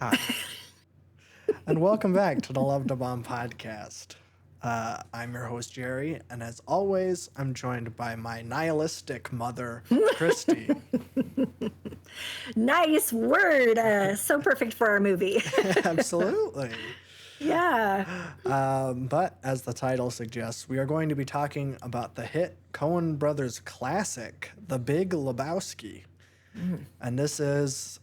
Hi, and welcome back to the Love to Bomb podcast. I'm your host, Jerry, and as always, I'm joined by my nihilistic mother, Christi. Nice word. So perfect for our movie. Absolutely. Yeah. But as the title suggests, we are going to be talking about the hit Coen Brothers classic, The Big Lebowski. And this is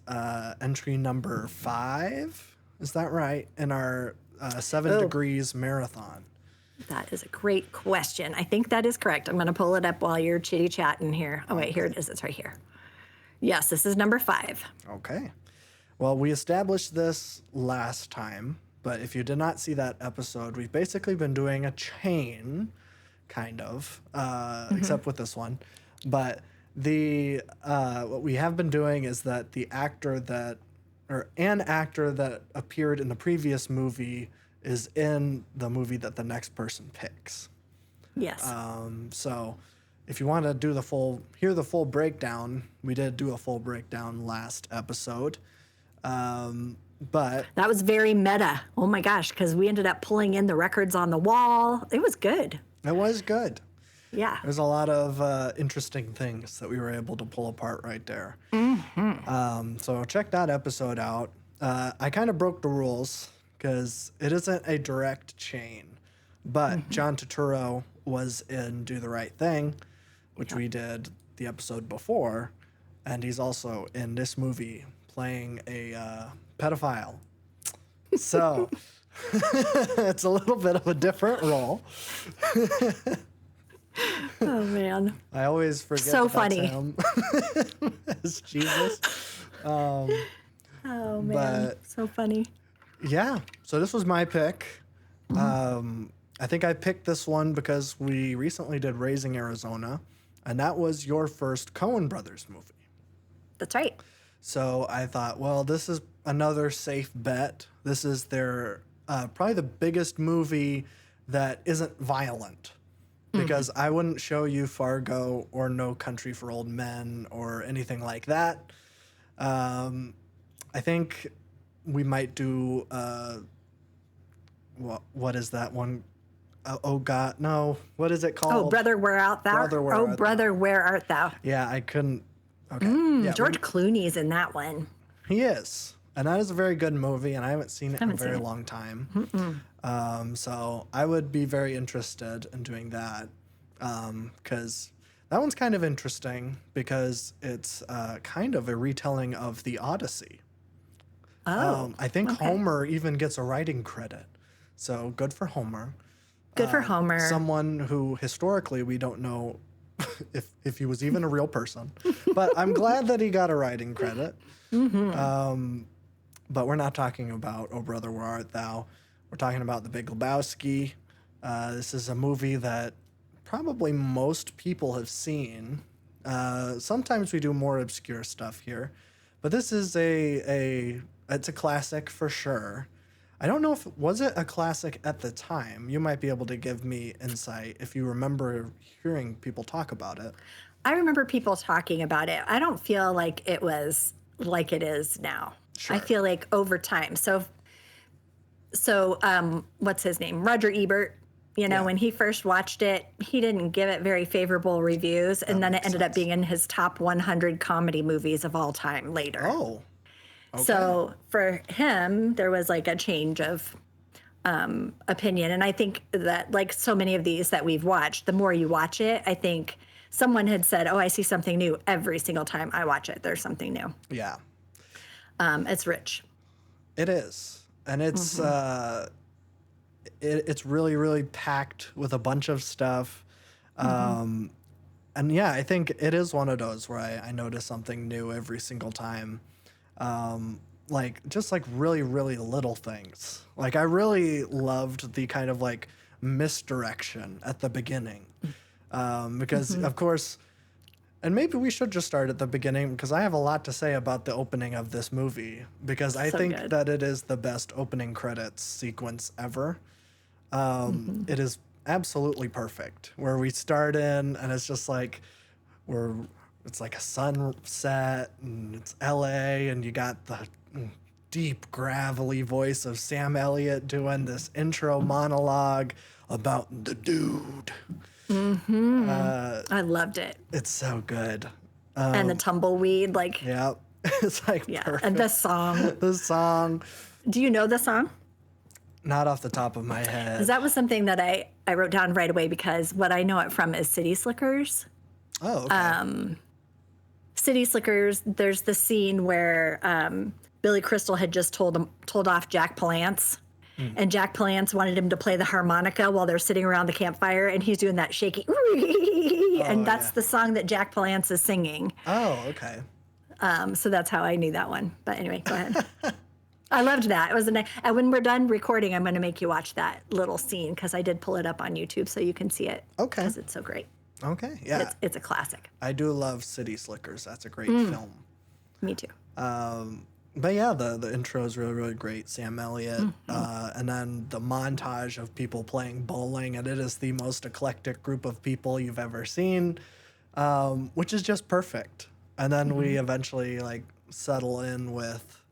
entry number 5. Is that right? In our 7 Degrees marathon. That is a great question. I think that is correct. I'm going to pull it up while you're chitty-chatting here. Oh, wait, here it is. It's right here. Yes, this is number 5. Okay. Well, we established this last time, but if you did not see that episode, we've basically been doing a chain, kind of, except with this one. But the what we have been doing is that an actor that appeared in the previous movie is in the movie that the next person picks. Yes. So if you want to hear the full breakdown, we did do a full breakdown last episode. But that was very meta. Oh my gosh, because we ended up pulling in the records on the wall. It was good. It was good. Yeah. There's a lot of interesting things that we were able to pull apart right there. So check that episode out. I kind of broke the rules because it isn't a direct chain, but John Turturro was in Do the Right Thing, which we did the episode before, and he's also in this movie playing a pedophile. So it's a little bit of a different role. Oh, man. I always forget So that funny. That's him as Jesus. Oh, man. But so funny. yeah, so this was my pick. I think I picked this one because we recently did Raising Arizona, and that was your first Coen Brothers movie. That's right. So I thought, well, this is another safe bet. This is their probably the biggest movie that isn't violent. Because I wouldn't show you Fargo or No Country for Old Men or anything like that. I think we might do, what is that one? Oh, God, no. What is it called? Oh, Brother, Where Art Thou? Brother, Where Art Thou? Yeah, I couldn't. Okay. Yeah, George Clooney's in that one. he is. And that is a very good movie, and I haven't seen it in a very long time. So I would be very interested in doing that because that one's kind of interesting because it's kind of a retelling of the Odyssey. I think Homer even gets a writing credit. So good for Homer. Good for Homer. Someone who historically we don't know if he was even a real person. But I'm glad that he got a writing credit. But we're not talking about Oh Brother, Where Art Thou? We're talking about The Big Lebowski. This is a movie that probably most people have seen. Sometimes we do more obscure stuff here, but this is it's a classic for sure. I don't know if was it a classic at the time. You might be able to give me insight if you remember hearing people talk about it. I remember people talking about it. I don't feel like it was like it is now. Sure. I feel like over time. So what's his name? Roger Ebert. When he first watched it, he didn't give it very favorable reviews, and then it ended up being in his top 100 comedy movies of all time later. Oh. Okay. So for him, there was like a change of opinion. And I think that like so many of these that we've watched, the more you watch it, I think someone had said, oh, I see something new every single time I watch it. There's something new. Yeah. It's rich. It is. And it's it's really, really packed with a bunch of stuff. And yeah, I think it is one of those where I notice something new every single time. Just really, really little things. Like I really loved the kind of like misdirection at the beginning. Because of course, and maybe we should just start at the beginning because I have a lot to say about the opening of this movie because I think that it is the best opening credits sequence ever. It is absolutely perfect where we start in and it's just like it's like a sunset and it's LA and you got deep, gravelly voice of Sam Elliott doing this intro monologue about the dude. I loved it. It's so good. And the tumbleweed, like, Yeah. It's like yeah. perfect. And the song. The song, Do you know the song? not off the top of my head. Because that was something that I wrote down right away, because what I know it from is City Slickers. Oh, okay. City Slickers, there's the scene where Billy Crystal had just told off Jack Palance. And Jack Palance wanted him to play the harmonica while they're sitting around the campfire, and he's doing that shaky, and that's the song that Jack Palance is singing. Oh, okay. So that's how I knew that one. But anyway, go ahead. I loved that. It was and when we're done recording, I'm going to make you watch that little scene, because I did pull it up on YouTube so you can see it. Okay. Because it's so great. Okay, yeah. It's a classic. I do love City Slickers. That's a great film. Me too. But yeah, the intro is really, really great. Sam Elliott. And then the montage of people playing bowling, and it is the most eclectic group of people you've ever seen, which is just perfect. And then we eventually like settle in with,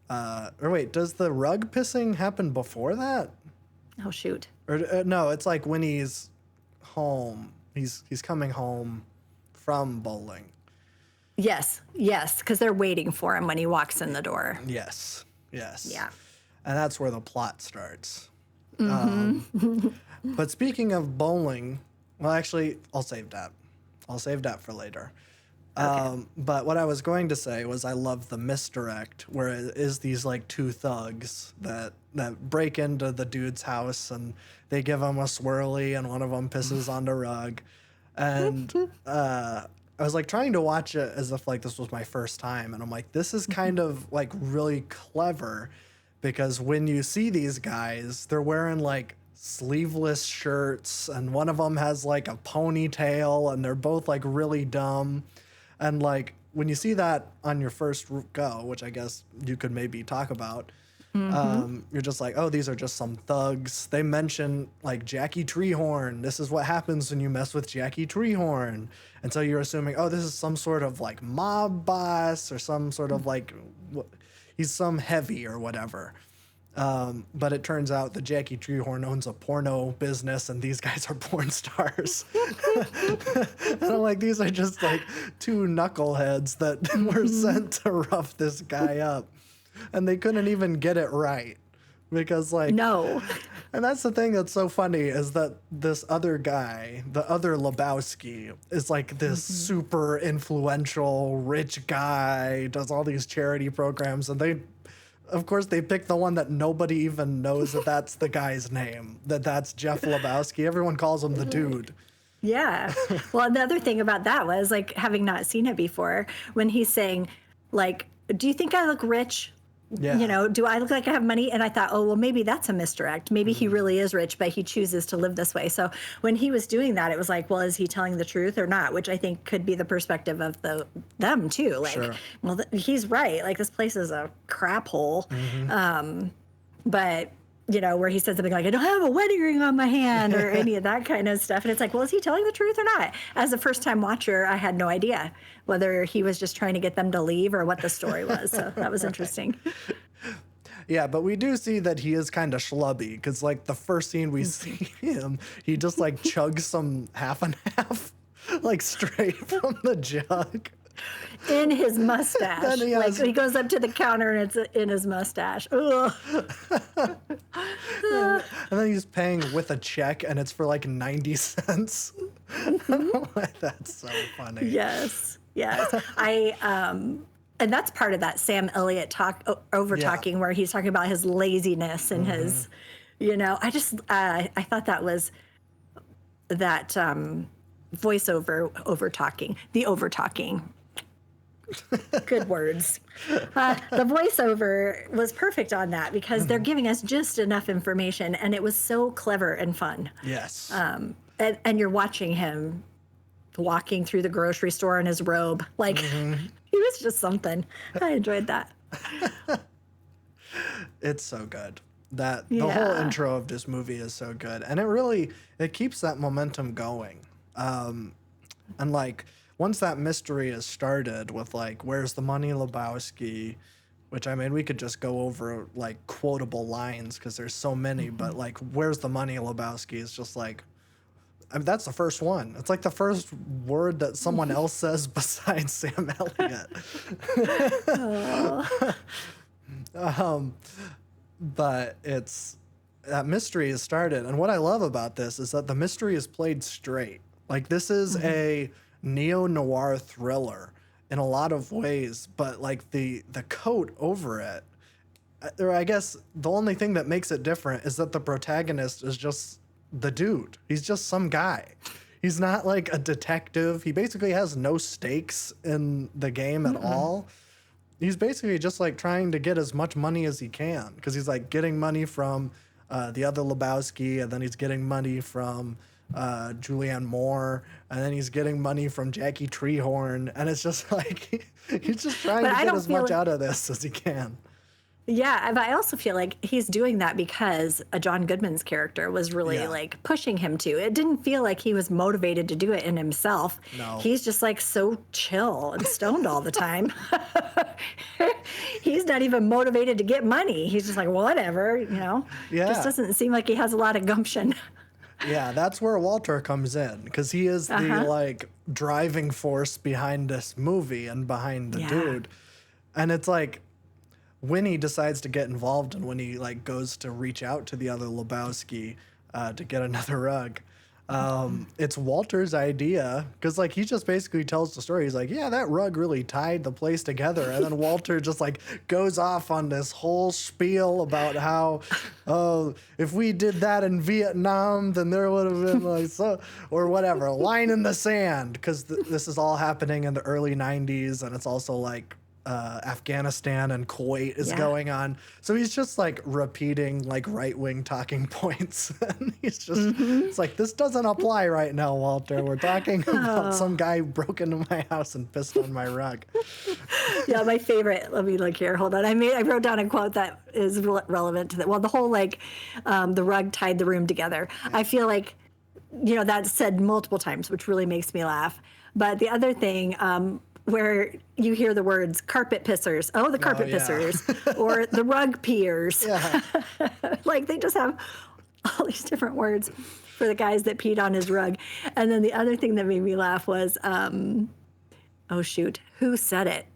or wait, does the rug pissing happen before that? Oh, shoot. Or no, it's like when he's home. He's coming home from bowling. Yes, because they're waiting for him when he walks in the door. Yes. Yeah. And that's where the plot starts. But speaking of bowling, well, actually, I'll save that. I'll save that for later. Okay. But what I was going to say was I love the misdirect, where it is these like two thugs that break into the dude's house, and they give him a swirly, and one of them pisses on the rug. And I was like trying to watch it as if like this was my first time, and I'm like, this is kind of like really clever, because when you see these guys, they're wearing like sleeveless shirts, and one of them has like a ponytail, and they're both like really dumb. And like when you see that on your first go, which I guess you could maybe talk about, you're just like, oh, these are just some thugs. They mention like Jackie Treehorn. This is what happens when you mess with Jackie Treehorn. And so you're assuming, oh, this is some sort of like mob boss, or some sort of like, he's some heavy or whatever. But it turns out that Jackie Treehorn owns a porno business, and these guys are porn stars. And I'm like, these are just like two knuckleheads that were sent to rough this guy up. And they couldn't even get it right, because like, No. and that's the thing that's so funny, is that this other guy, the other Lebowski, is like this super influential rich guy, does all these charity programs, and they, of course, they pick the one that nobody even knows that that's the guy's name, that's Jeff Lebowski. Everyone calls him the dude. Yeah. Well, another thing about that was, like, having not seen it before, when he's saying, like, do you think I look rich? Yeah. You know, do I look like I have money? And I thought, oh, well, maybe that's a misdirect. Maybe he really is rich, but he chooses to live this way. So when he was doing that, it was like, well, is he telling the truth or not? Which I think could be the perspective of them too. Like, Sure. well, he's right. Like, this place is a crap hole. But you know, where he said something like, I don't have a wedding ring on my hand, or any of that kind of stuff. And it's like, well, is he telling the truth or not? As a first-time watcher, I had no idea whether he was just trying to get them to leave or what the story was. So that was interesting. Yeah, but we do see that he is kind of schlubby, because like the first scene we see him, he just like chugs some half and half, like straight from the jug. In his mustache. Then he has- Like, he goes up to the counter and it's in his mustache. Ugh. And then he's paying with a check, and it's for like 90 cents. That's so funny. Yes. And that's part of that Sam Elliott over talking, where he's talking about his laziness and his, you know, I thought that was that voiceover over talking, the over talking. Good words. The voiceover was perfect on that, because they're giving us just enough information, and it was so clever and fun. Yes. And you're watching him walking through the grocery store in his robe. Like, he was just something. I enjoyed that. It's so good. The whole intro of this movie is so good, and it keeps that momentum going. And like, once that mystery is started with like, where's the money, Lebowski? which I mean, we could just go over like quotable lines because there's so many, but like, where's the money, Lebowski is just like, I mean, that's the first one. It's like the first word that someone else says besides Sam Elliott. But it's that mystery has started, and what I love about this is that the mystery is played straight. Like, this is a neo-noir thriller in a lot of ways, but like the coat over it, or I guess the only thing that makes it different is that the protagonist is just the dude. He's just some guy. He's not like a detective. He basically has no stakes in the game at all. He's basically just like trying to get as much money as he can, because he's like getting money from the other Lebowski, and then he's getting money from Julianne Moore, and then he's getting money from Jackie Treehorn, and it's just like he's just trying to get as much out of this as he can. Yeah, but I also feel like he's doing that because John Goodman's character was really like pushing him to. It didn't feel like he was motivated to do it in himself. No. He's just like so chill and stoned all the time. He's not even motivated to get money. He's just like, whatever, you know? Yeah. Just doesn't seem like he has a lot of gumption. Yeah, that's where Walter comes in, because he is the like driving force behind this movie and behind the dude. And it's like, when he decides to get involved and when he like goes to reach out to the other Lebowski to get another rug, it's Walter's idea, because like he just basically tells the story. He's like, yeah, that rug really tied the place together, and then Walter just like goes off on this whole spiel about how, oh, if we did that in Vietnam, then there would have been like so, or whatever, a line in the sand, because this is all happening in the early 90s, and it's also like Afghanistan and Kuwait is going on. So he's just like repeating like right-wing talking points. And he's just, it's like, this doesn't apply right now, Walter. We're talking about some guy who broke into my house and pissed on my rug. Yeah, my favorite, let me look here, hold on. I wrote down a quote that is relevant to that. Well, the whole like, the rug tied the room together. I feel like, you know, that's said multiple times, which really makes me laugh. But the other thing, where you hear the words carpet pissers, the carpet pissers, or the rug peers. Like they just have all these different words for the guys that peed on his rug. And then the other thing that made me laugh was, oh shoot, who said it?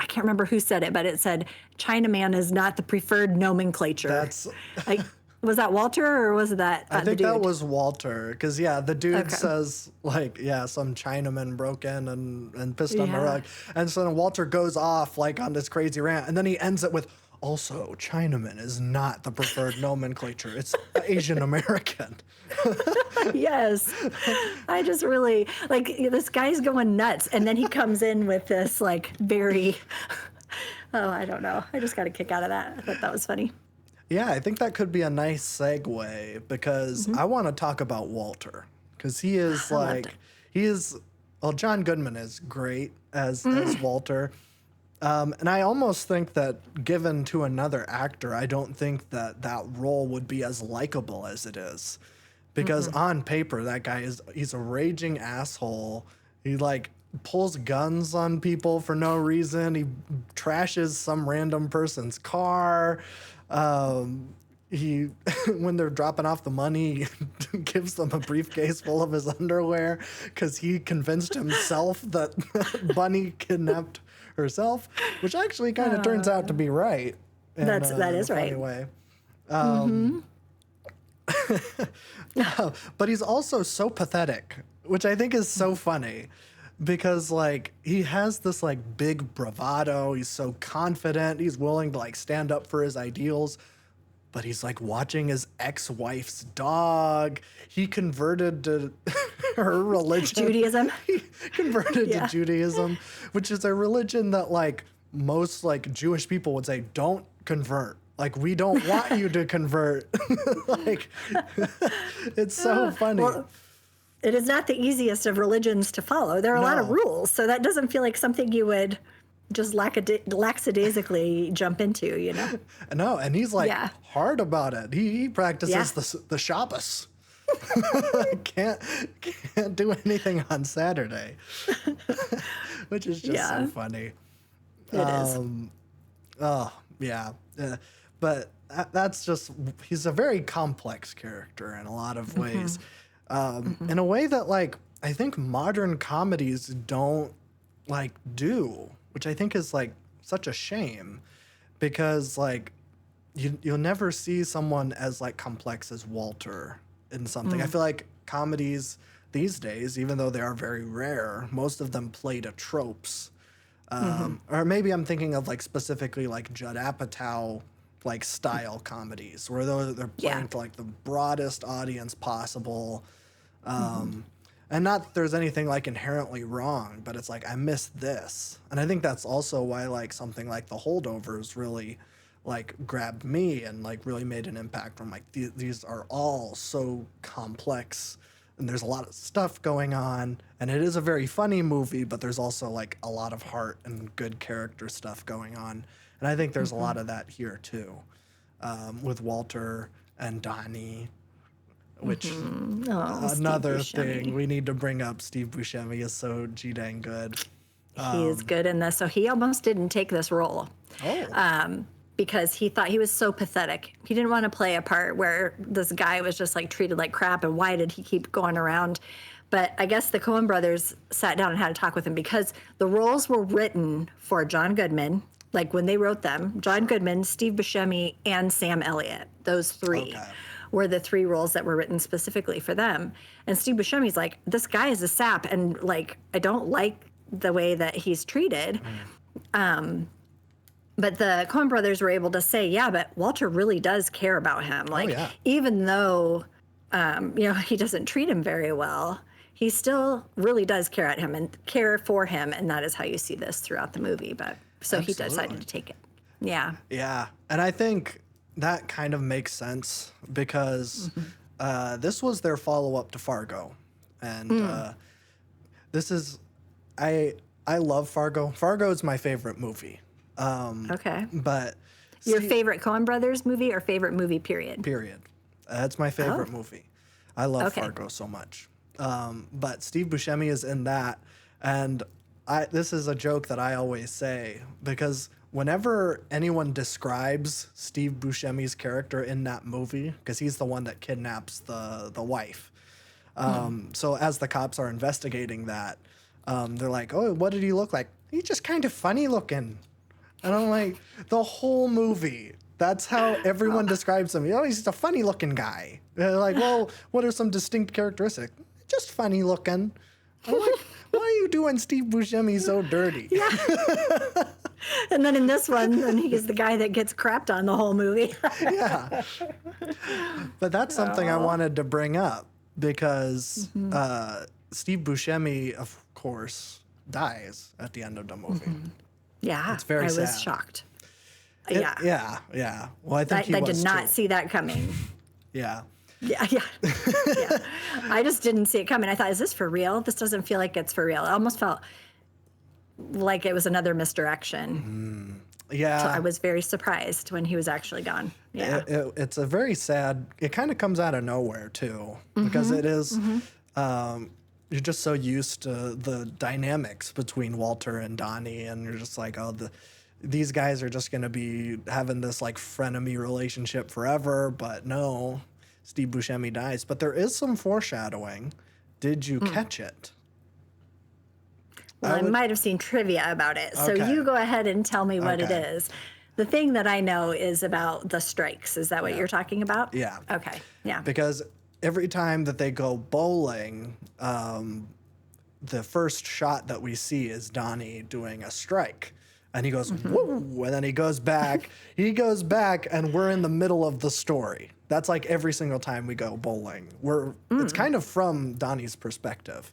I can't remember who said it, but it said Chinaman is not the preferred nomenclature. That's like, was that Walter or was that I think the dude? that was Walter, because the dude says like, some Chinaman broke in and pissed on the rug, and so then Walter goes off like on this crazy rant, and then he ends it with, also Chinaman is not the preferred nomenclature, it's Asian American. Yes, I just really like this guy's going nuts, and then he comes in with this like very I don't know, I just got a kick out of that. I thought that was funny. Yeah, I think that could be a nice segue, because I want to talk about Walter, because he is like, John Goodman is great as Walter. And I almost think that given to another actor, I don't think that role would be as likable as it is, because on paper, that guy he's a raging asshole. He like pulls guns on people for no reason. He trashes some random person's car. He, when they're dropping off the money, he gives them a briefcase full of his underwear because he convinced himself that Bunny kidnapped herself, which actually kind of turns out to be right. That is right. Way. But he's also so pathetic, which I think is so funny. Because like he has this like big bravado, he's so confident, he's willing to like stand up for his ideals, but he's like watching his ex-wife's dog. He converted to her religion. Judaism. He converted to Judaism, which is a religion that like most like Jewish people would say, don't convert. Like, we don't want you to convert. Like, it's so funny. Well, it is not the easiest of religions to follow. There are a lot of rules, so that doesn't feel like something you would just lackadaisically jump into, you know? No, and he's like hard about it. He practices the Shabbos. can't do anything on Saturday, which is just so funny. It is. Oh, yeah. But that's just, he's a very complex character in a lot of ways. In a way that, like, I think modern comedies don't, like, do, which I think is, like, such a shame. Because, like, you'll never see someone as, like, complex as Walter in something. I feel like comedies these days, even though they are very rare, most of them play to tropes. Or maybe I'm thinking of, like, specifically, like, Judd Apatow, like, style comedies, where they're playing to, like, the broadest audience possible. And not that there's anything, like, inherently wrong, but it's like, I missed this. And I think that's also why, like, something like The Holdovers really, like, grabbed me and, like, really made an impact from, like, these are all so complex and there's a lot of stuff going on, and it is a very funny movie, but there's also, like, a lot of heart and good character stuff going on. And I think there's a lot of that here too, with Walter and Donnie, which another thing we need to bring up. Steve Buscemi is so dang good. He is good in this. So he almost didn't take this role. Because he thought he was so pathetic. He didn't want to play a part where this guy was just, like, treated like crap, and why did he keep going around? But I guess the Coen Brothers sat down and had a talk with him, because the roles were written for John Goodman. Like, when they wrote them, John Goodman, Steve Buscemi, and Sam Elliott, those three were the three roles that were written specifically for them. And Steve Buscemi's like, this guy is a sap, and, like, I don't like the way that he's treated. But the Coen Brothers were able to say, yeah, but Walter really does care about him. Like, even though, he doesn't treat him very well, he still really does care at him and care for him. And that is how you see this throughout the movie. But so he decided to take it. Yeah. Yeah. And I think that kind of makes sense because this was their follow-up to Fargo. And this is, I love Fargo. Fargo is my favorite movie. But your favorite Coen Brothers movie or favorite movie period? Period. That's my favorite movie. I love Fargo so much. But Steve Buscemi is in that, and this is a joke that I always say, because whenever anyone describes Steve Buscemi's character in that movie, because he's the one that kidnaps the wife. So as the cops are investigating that, they're like, "Oh, what did he look like?" "He's just kind of funny looking." And I'm like, the whole movie, that's how everyone describes him. He's just a funny-looking guy. They're like, well, what are some distinct characteristics? Just funny-looking. I'm like, why are you doing Steve Buscemi so dirty? Yeah. And then in this one, then he's the guy that gets crapped on the whole movie. Yeah. But that's something I wanted to bring up because Steve Buscemi, of course, dies at the end of the movie. Yeah, it's very sad. I was shocked. Yeah. Well, I think I did not see that coming. Yeah. Yeah. I just didn't see it coming. I thought, is this for real? This doesn't feel like it's for real. It almost felt like it was another misdirection. Yeah. So I was very surprised when he was actually gone. Yeah. It's a very sad, it kind of comes out of nowhere too, because it is, you're just so used to the dynamics between Walter and Donnie, and you're just like, oh, these guys are just going to be having this, like, frenemy relationship forever. But no, Steve Buscemi dies. But there is some foreshadowing. Did you catch it? Well, I might have seen trivia about it. So you go ahead and tell me what it is. The thing that I know is about the strikes. Is that what you're talking about? Yeah. Okay. Yeah. Because every time that they go bowling, the first shot that we see is Donnie doing a strike. And he goes, whoa, and then he goes back. And we're in the middle of the story. That's like every single time we go bowling. It's kind of from Donnie's perspective,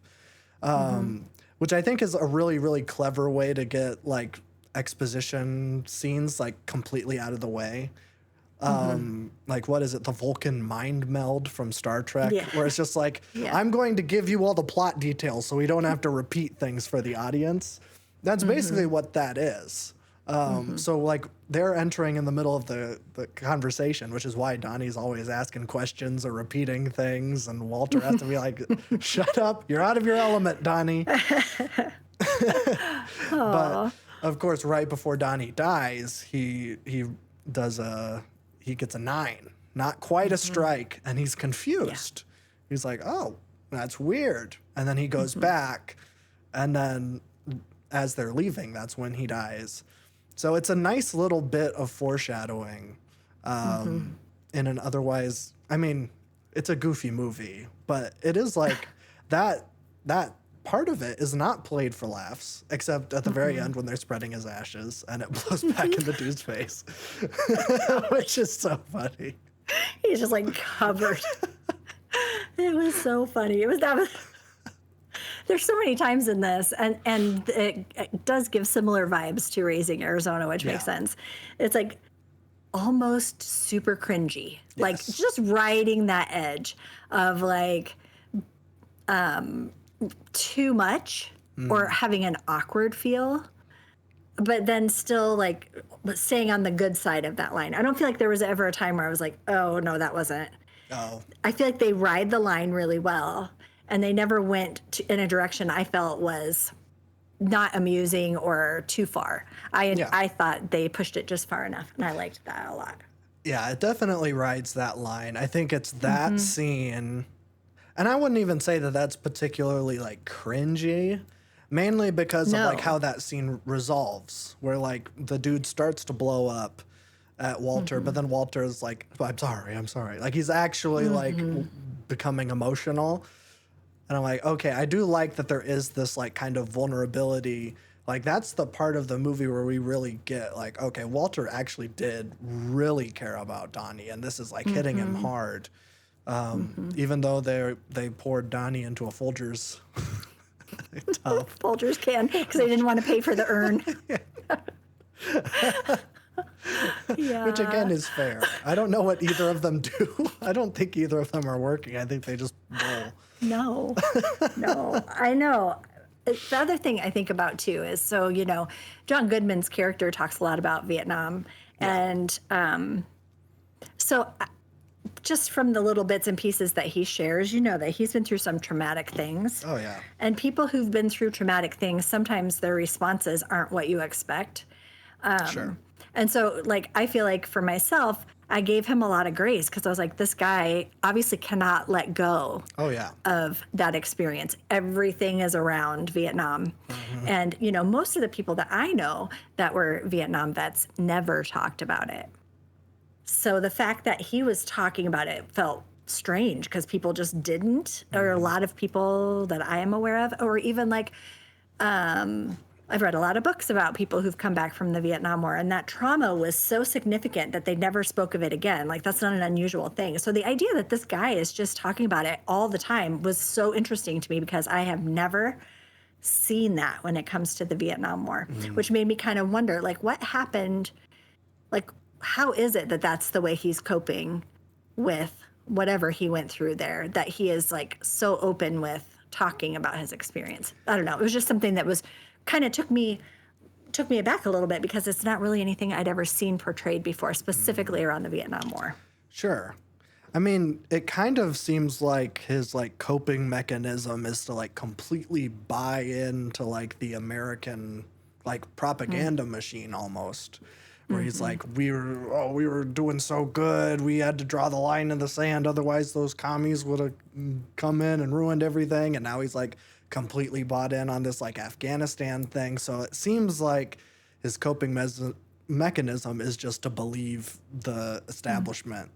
which I think is a really, really clever way to get, like, exposition scenes, like, completely out of the way. Like, what is it? The Vulcan mind meld from Star Trek, where it's just like, I'm going to give you all the plot details so we don't have to repeat things for the audience. That's basically what that is. So, like, they're entering in the middle of the conversation, which is why Donnie's always asking questions or repeating things, and Walter has to be like, shut up, you're out of your element, Donnie. But of course, right before Donnie dies, he gets a 9, not quite a strike, and he's confused. He's like, oh, that's weird. And then he goes back, and then as they're leaving, that's when he dies. So it's a nice little bit of foreshadowing in an otherwise, I mean, it's a goofy movie, but it is like that part of it is not played for laughs, except at the very end when they're spreading his ashes and it blows back in the dude's face, which is so funny. He's just like covered. It was so funny. There's so many times in this, and it does give similar vibes to Raising Arizona, which makes sense. It's like almost super cringy, like just riding that edge of like too much or having an awkward feel, but then still like staying on the good side of that line. I don't feel like there was ever a time where I was like, oh no, that wasn't. Oh. I feel like they ride the line really well, and they never went in a direction I felt was not amusing or too far. I thought they pushed it just far enough, and I liked that a lot. Yeah, it definitely rides that line. I think it's that scene, and I wouldn't even say that that's particularly like cringy, mainly because of like how that scene resolves, where like the dude starts to blow up at Walter, but then Walter is like, I'm sorry. Like he's actually like becoming emotional. And I'm like, okay, I do like that there is this like kind of vulnerability. Like that's the part of the movie where we really get like, okay, Walter actually did really care about Donnie, and this is like hitting him hard. Even though they poured Donnie into a Folgers tub. Folgers can, because they didn't want to pay for the urn. Yeah. Which again is fair. I don't know what either of them do. I don't think either of them are working. I think they just bowl. No, I know. The other thing I think about too is, so, you know, John Goodman's character talks a lot about Vietnam. And so just from the little bits and pieces that he shares, you know that he's been through some traumatic things. Oh, yeah. And people who've been through traumatic things, sometimes their responses aren't what you expect. Sure. And so, like, I feel like for myself, I gave him a lot of grace because I was like, this guy obviously cannot let go of that experience. Everything is around Vietnam. And, you know, most of the people that I know that were Vietnam vets never talked about it. So the fact that he was talking about it felt strange because people just didn't, or a lot of people that I am aware of, or even like, I've read a lot of books about people who've come back from the Vietnam War, and that trauma was so significant that they never spoke of it again. Like, that's not an unusual thing. So the idea that this guy is just talking about it all the time was so interesting to me because I have never seen that when it comes to the Vietnam War, which made me kind of wonder, like, what happened? Like, how is it that that's the way he's coping with whatever he went through there, that he is, like, so open with talking about his experience? I don't know. It was just something that was kind of took me aback a little bit because it's not really anything I'd ever seen portrayed before, specifically around the Vietnam War. Sure. I mean, it kind of seems like his like coping mechanism is to like completely buy into like the American like propaganda machine almost, where he's like, we were doing so good, we had to draw the line in the sand, otherwise those commies would have come in and ruined everything, and now he's like completely bought in on this like Afghanistan thing. So it seems like his coping mechanism is just to believe the establishment,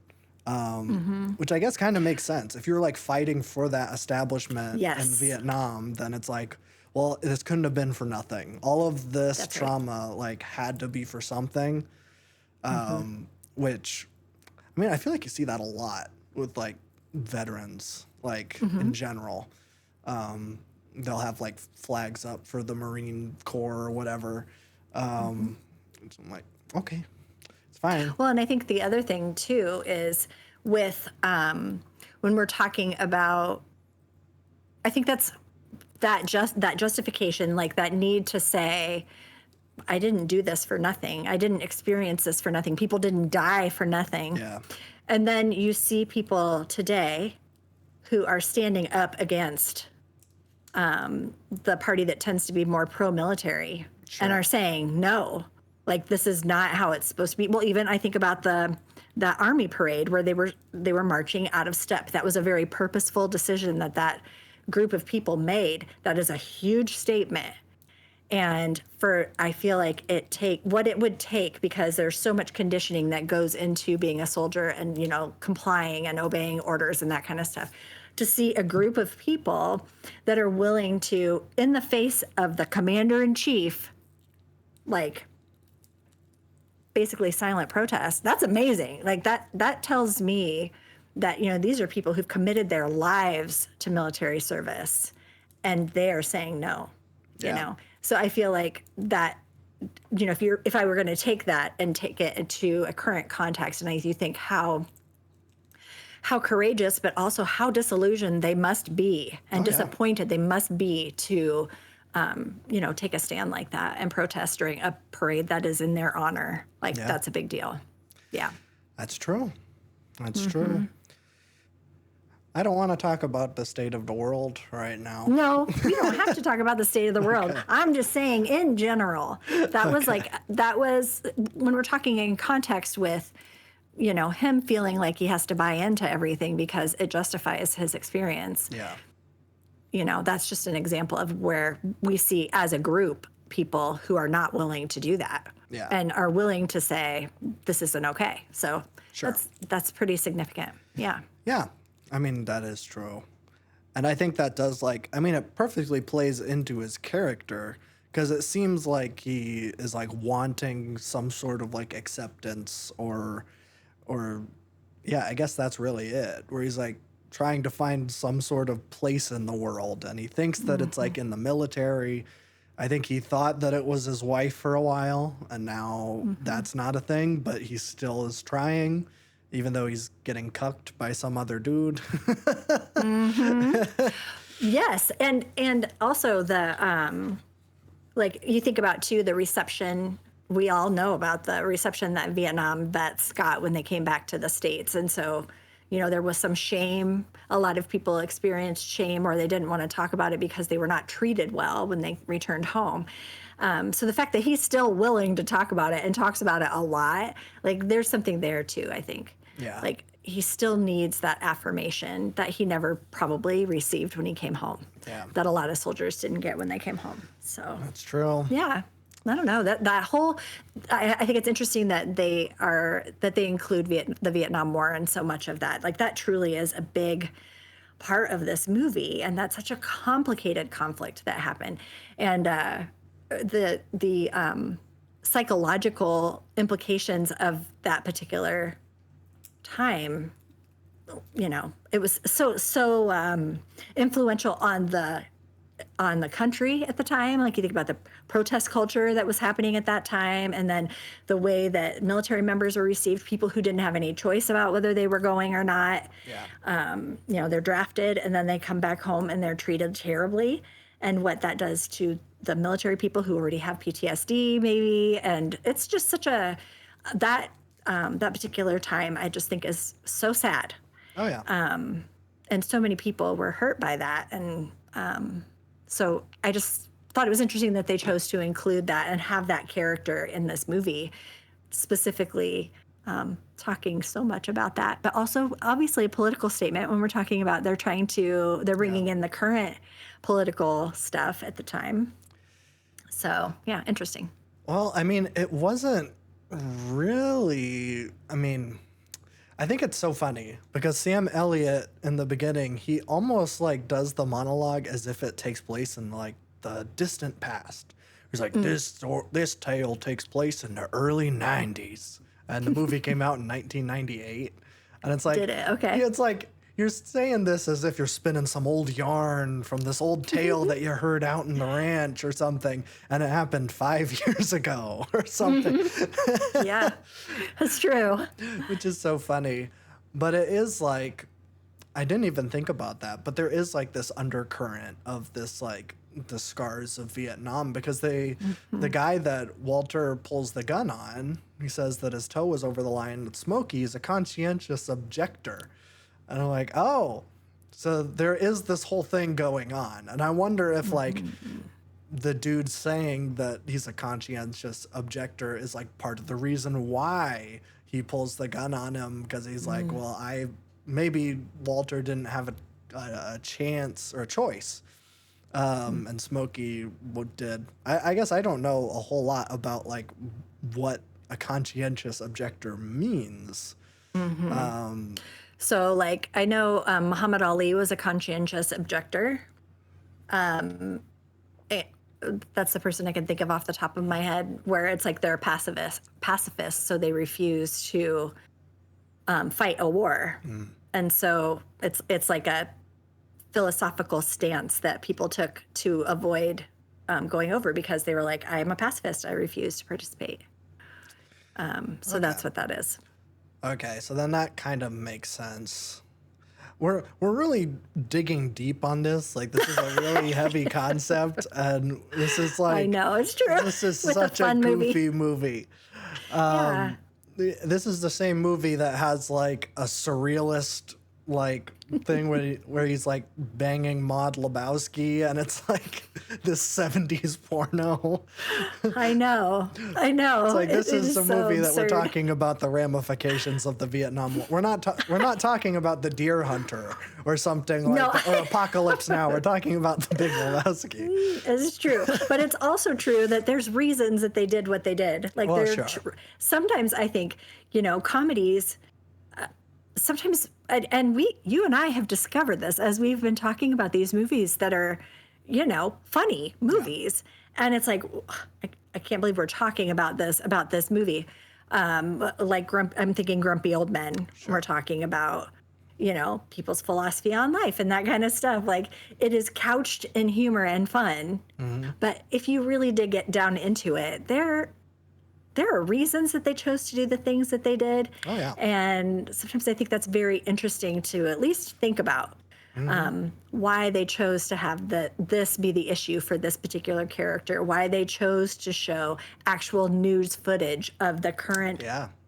which I guess kind of makes sense. If you're like fighting for that establishment in Vietnam, then it's like, well, this couldn't have been for nothing. All of this trauma like had to be for something, which, I mean, I feel like you see that a lot with like veterans, like in general. They'll have like flags up for the Marine Corps or whatever. So I'm like, okay, it's fine. Well, and I think the other thing too is with when we're talking about, I think that justification, like that need to say, I didn't do this for nothing. I didn't experience this for nothing. People didn't die for nothing. Yeah. And then you see people today who are standing up against the party that tends to be more pro-military. and are saying no, like this is not how it's supposed to be. Well, even I think about that army parade where they were marching out of step. That was a very purposeful decision that group of people made. That is a huge statement. And I feel like what it would take, because there's so much conditioning that goes into being a soldier and, complying and obeying orders and that kind of stuff, to see a group of people that are willing to, in the face of the commander in chief, like basically silent protest. That's amazing. Like that tells me that, these are people who've committed their lives to military service and they are saying no, you know? So I feel like that, if I were going to take that and take it into a current context, and you think how courageous, but also how disillusioned they must be and disappointed they must be to, take a stand like that and protest during a parade that is in their honor. Like, that's a big deal. Yeah. That's true. That's true. I don't want to talk about the state of the world right now. No, we don't have to talk about the state of the world. Okay. I'm just saying in general, that was when we're talking in context with, him feeling like he has to buy into everything because it justifies his experience. Yeah. That's just an example of where we see as a group people who are not willing to do that and are willing to say, this isn't okay. So that's pretty significant. Yeah. Yeah. I mean, that is true. And I think that does it perfectly plays into his character, because it seems like he is wanting some sort of acceptance or I guess that's really it, where he's trying to find some sort of place in the world. And he thinks that it's in the military. I think he thought that it was his wife for a while, and now that's not a thing, but he still is trying, even though he's getting cucked by some other dude. Yes, and also the you think about too the reception. We all know about the reception that Vietnam vets got when they came back to the States, and so there was some shame. A lot of people experienced shame, or they didn't want to talk about it because they were not treated well when they returned home. So the fact that he's still willing to talk about it and talks about it a lot, there's something there too, I think. Yeah. He still needs that affirmation that he never probably received when he came home. Yeah. That a lot of soldiers didn't get when they came home. So that's true. Yeah. I don't know that whole. I think it's interesting that they include the Vietnam War and so much of that. That truly is a big part of this movie, and that's such a complicated conflict that happened, and the psychological implications of that particular time. It was so influential on the country at the time. You think about the protest culture that was happening at that time, and then the way that military members were received, people who didn't have any choice about whether they were going or not. Yeah. They're drafted and then they come back home and they're treated terribly, and what that does to the military people who already have PTSD maybe. And it's just such that particular time I just think is so sad. Oh yeah. And so many people were hurt by that. And so I just thought it was interesting that they chose to include that and have that character in this movie, specifically talking so much about that, but also obviously a political statement when we're talking about they're bringing in the current political stuff at the time. So yeah, interesting. Well, it wasn't really, I think it's so funny because Sam Elliott in the beginning, he almost does the monologue as if it takes place in the distant past. He's like, this tale takes place in the early 90s. And the movie came out in 1998. And it's Did it? Okay. Yeah, it's you're saying this as if you're spinning some old yarn from this old tale that you heard out in the ranch or something, and it happened 5 years ago or something. Yeah, that's true. Which is so funny. But it is I didn't even think about that, but there is this undercurrent of this the scars of Vietnam, because the guy that Walter pulls the gun on, he says that his toe was over the line with Smokey is a conscientious objector. And I'm like, oh, so there is this whole thing going on. And I wonder if the dude saying that he's a conscientious objector is like part of the reason why he pulls the gun on him, because he's like, well, maybe Walter didn't have a chance or a choice. And Smokey did. I guess I don't know a whole lot about like what a conscientious objector means. So like I know Muhammad Ali was a conscientious objector. That's the person I can think of off the top of my head, where it's like they're pacifists, so they refuse to fight a war, and so it's like a philosophical stance that people took to avoid going over, because they were like, I'm a pacifist, I refuse to participate. So that's what that is. Okay, so then that kind of makes sense. We're really digging deep on this. Like, this is a really heavy concept, and this is like, I know, it's true. This is With such a goofy movie. Yeah. This is the same movie that has like a surrealist like thing where he's like banging Maud Lebowski, and it's like this 70s porno. I know. It's like, this is a so movie that we're absurd. talking about the ramifications of the Vietnam War. We're not talking about The Deer Hunter or something like No. that, or Apocalypse Now. We're talking about The Big Lebowski. It's true, but it's also true that there's reasons that they did what they did. Like, Well, sure. Sometimes I think, comedies. Sometimes, and you and I have discovered this as we've been talking about these movies that are, funny movies, and it's like, I can't believe we're talking about this movie. Like I'm thinking Grumpy Old Men. We're talking about, people's philosophy on life and that kind of stuff. Like, it is couched in humor and fun, but if you really dig get down into it, there are reasons that they chose to do the things that they did. Oh, yeah. And sometimes I think that's very interesting to at least think about, why they chose to have this be the issue for this particular character, why they chose to show actual news footage of the current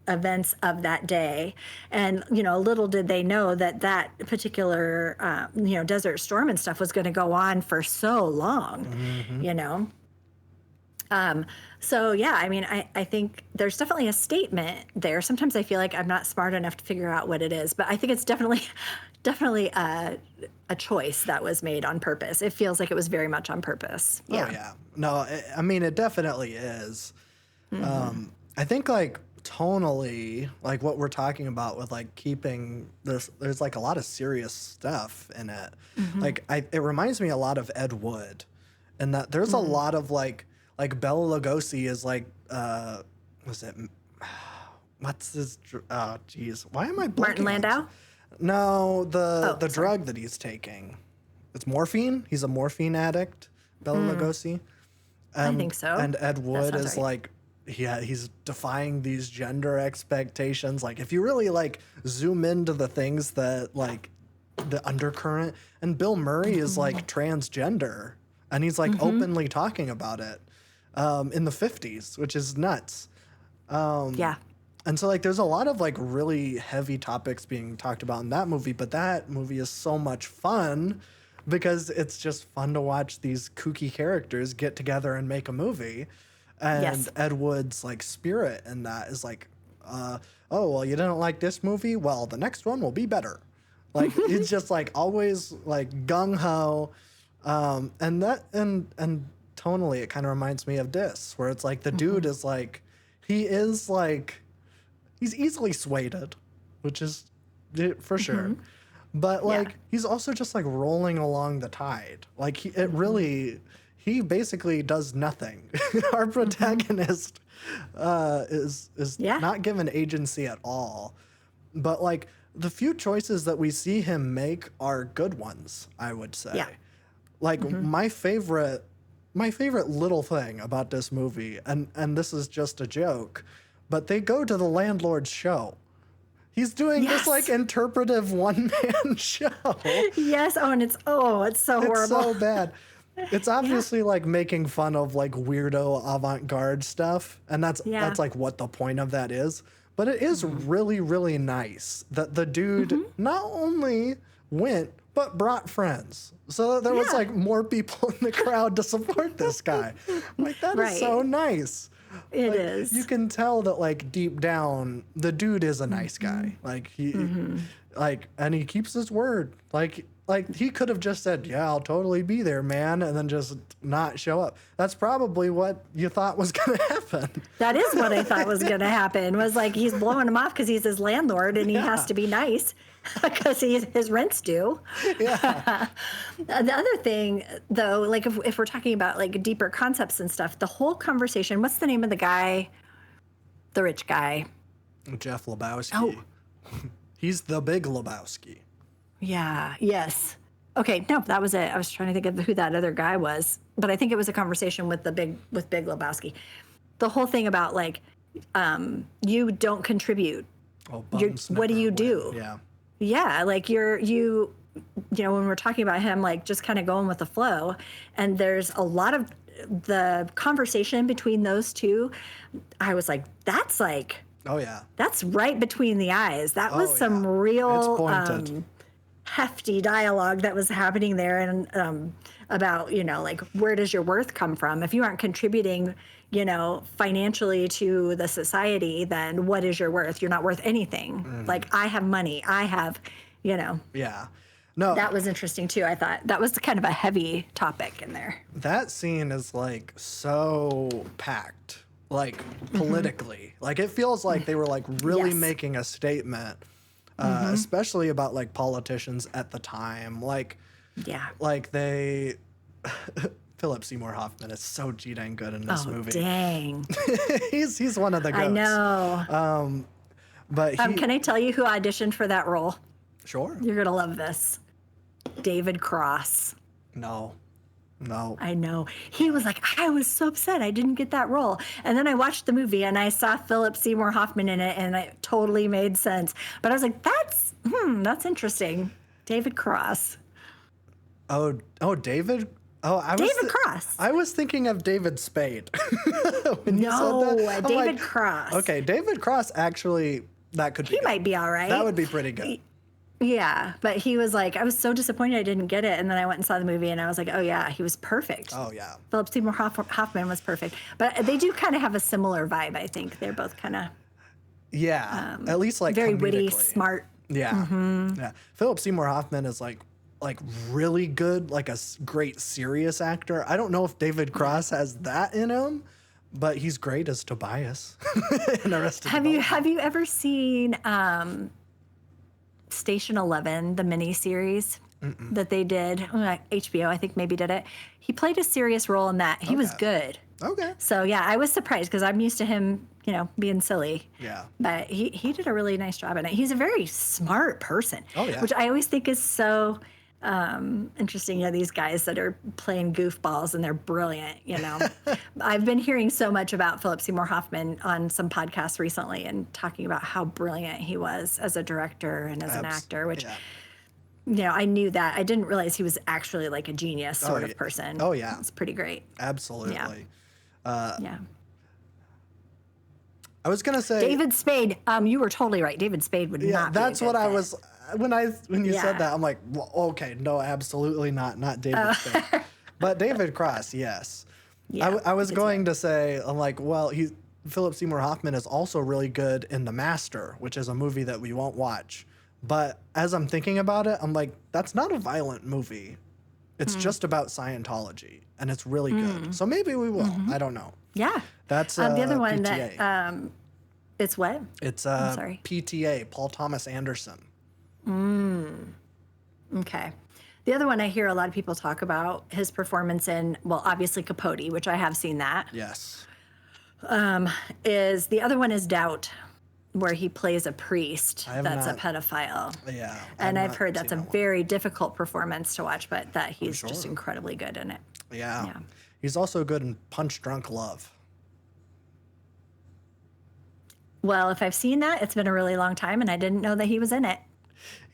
events of that day. And, little did they know that particular, Desert Storm and stuff was going to go on for so long, So, yeah, I mean, I think there's definitely a statement there. Sometimes I feel like I'm not smart enough to figure out what it is, but I think it's definitely a choice that was made on purpose. It feels like it was very much on purpose. Yeah. Oh, yeah. No, I mean, it definitely is. I think, like, tonally, like, what we're talking about with, like, keeping this, there's, like, a lot of serious stuff in it. Like, it reminds me a lot of Ed Wood, and that there's a lot of, like Bela Lugosi is like, what's his, oh, geez. Why am I blanking? Martin Landau? No, the drug that he's taking. It's morphine. He's a morphine addict, Bela Lugosi. I think so. And Ed Wood is right. like, he's defying these gender expectations. Like, if you really like zoom into the things that like the undercurrent, and Bill Murray is like transgender, and he's like openly talking about it. In the 50s, which is nuts. Yeah. And so, like, there's a lot of, like, really heavy topics being talked about in that movie, but that movie is so much fun because it's just fun to watch these kooky characters get together and make a movie. And Ed Wood's, like, spirit in that is like, oh, well, you didn't like this movie? Well, the next one will be better. Like, it's just, like, always, like, gung-ho. And tonally, it kind of reminds me of this, where it's like the dude is like, he's easily swayed, which is for sure. But like, he's also just like rolling along the tide. Like he basically does nothing. Our protagonist is not given agency at all. But like, the few choices that we see him make are good ones, I would say. Yeah. Like my favorite little thing about this movie, and this is just a joke, but they go to the landlord's show. He's doing this like interpretive one-man show. Yes. Oh, and it's so horrible. It's so bad. It's obviously like making fun of like weirdo avant-garde stuff, and that's like what the point of that is. But it is really, really nice that the dude not only went but brought friends. So there was like more people in the crowd to support this guy. Like, that is so nice. It like, is. You can tell that, like, deep down, the dude is a nice guy. Like, and he keeps his word. Like he could have just said, "Yeah, I'll totally be there, man," and then just not show up. That's probably what you thought was going to happen. That is what I thought was going to happen. Was like, he's blowing him off because he's his landlord and he has to be nice because his rent's due. Yeah. The other thing, though, like if we're talking about like deeper concepts and stuff, the whole conversation. What's the name of the guy? The rich guy. Jeff Lebowski. Oh. He's the Big Lebowski. Yeah. Yes. Okay. No, that was it. I was trying to think of who that other guy was, but I think it was a conversation with Big Lebowski. The whole thing about like, you don't contribute. Oh, what do you do? Yeah. Yeah. Like you know, when we're talking about him, like just kind of going with the flow, and there's a lot of the conversation between those two. I was like, that's like, oh yeah, that's right between the eyes. That was some real hefty dialogue that was happening there, and about, you know, like, where does your worth come from? If you aren't contributing, you know, financially to the society, then what is your worth? You're not worth anything. Like, I have money. I have, you know. Yeah. No. That was interesting too. I thought that was kind of a heavy topic in there. That scene is like so packed, like politically. Like, it feels like they were like really making a statement. Especially about like politicians at the time, like they Philip Seymour Hoffman is so dang good in this movie. Dang. he's one of the goats. I know. But can I tell you who auditioned for that role? Sure. You're gonna love this. David Cross. No. I know. He was like, I was so upset I didn't get that role. And then I watched the movie and I saw Philip Seymour Hoffman in it, and it totally made sense. But I was like, that's interesting. David Cross. Oh, David. Oh, David Cross. I was thinking of David Spade. When you said that, David Cross. Okay, David Cross, actually, that could be. He might be all right. That would be pretty good. Yeah, but he was like, I was so disappointed I didn't get it. And then I went and saw the movie and I was like, oh yeah, he was perfect. Oh yeah. Philip Seymour Hoffman was perfect. But they do kind of have a similar vibe, I think. They're both kind of... Yeah, at least like very witty, comedically. smart. Yeah. Yeah. Philip Seymour Hoffman is like really good, like a great serious actor. I don't know if David Cross has that in him, but he's great as Tobias in Arrested Development. Have you ever seen Station 11, the miniseries that they did? HBO, I think, maybe did it. He played a serious role in that. He was good. Okay. So yeah, I was surprised because I'm used to him, you know, being silly. Yeah. But he did a really nice job in it. He's a very smart person. Oh yeah. Which I always think is so interesting. You know, these guys that are playing goofballs and they're brilliant, you know. I've been hearing so much about Philip Seymour Hoffman on some podcasts recently and talking about how brilliant he was as a director and as an actor, which, you know, I knew that. I didn't realize he was actually like a genius sort of person. Oh, yeah. It's pretty great. Absolutely. Yeah. I was going to say... David Spade. You were totally right. David Spade would not be that's a good what I fit. was... When you said that, I'm like, well, okay, no, absolutely not David Spade. But David Cross, yes. Yeah, I was going to say, I'm like, well, Philip Seymour Hoffman is also really good in The Master, which is a movie that we won't watch. But as I'm thinking about it, I'm like, that's not a violent movie. It's just about Scientology, and it's really good. So maybe we will. I don't know. Yeah. That's the other one PTA. that it's what? It's I'm sorry. PTA, Paul Thomas Anderson. Okay. The other one I hear a lot of people talk about his performance in, well, obviously Capote, which I have seen that. Yes. Is the other one is Doubt, where he plays a priest that's a pedophile. Yeah. And I've heard that's a very difficult performance to watch, but that he's just incredibly good in it. Yeah. He's also good in Punch Drunk Love. Well, if I've seen that, it's been a really long time, and I didn't know that he was in it.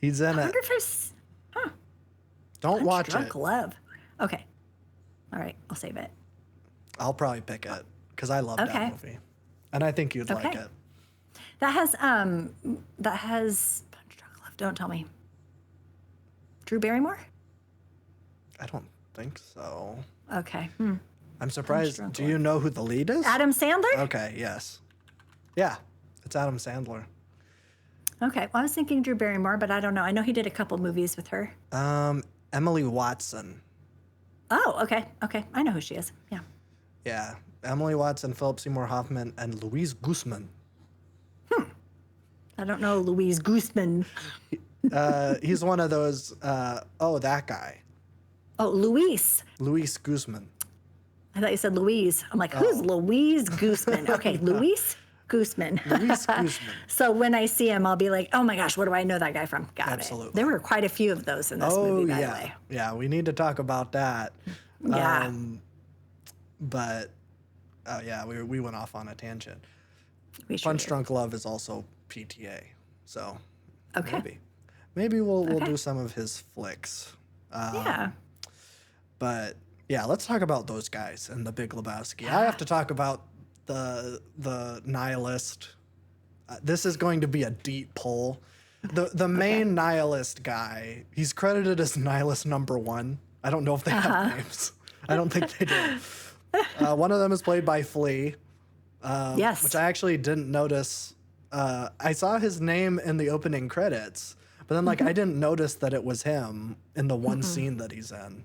He's in I it. wonder if it's... Don't watch Drunk it. Love. Okay. All right. I'll save it. I'll probably pick it because I love that movie, and I think you'd like it. That has Punch Drunk Love. Don't tell me. Drew Barrymore? I don't think so. Okay. I'm surprised. drunk Do you know who the lead is? Adam Sandler? Okay, yes. Yeah, it's Adam Sandler. Okay. Well, I was thinking Drew Barrymore, but I don't know. I know he did a couple movies with her. Emily Watson. Oh, okay. Okay. I know who she is. Yeah. Yeah, Emily Watson, Philip Seymour Hoffman, and Louise Guzman. I don't know Louise Guzman. He's one of those, that guy. Oh, Luis. Luis Guzman. I thought you said Louise. I'm like, who's Louise Guzman? Okay, Luis Guzman. Luis Guzman. So when I see him, I'll be like, oh my gosh, what do I know that guy from? Got Absolutely. it. There were quite a few of those in this movie, by the way. Yeah, we need to talk about that. Yeah. But, we went off on a tangent. We sure Punch did. Drunk Love is also PTA, so Okay. maybe we'll do some of his flicks. Yeah. But yeah, let's talk about those guys in The Big Lebowski. I have to talk about the nihilist. This is going to be a deep pull. The main nihilist guy, he's credited as nihilist number 1. I don't know if they have names. I don't think they do. One of them is played by Flea. Yes. Which I actually didn't notice. I saw his name in the opening credits, but then I didn't notice that it was him in the one scene that he's in.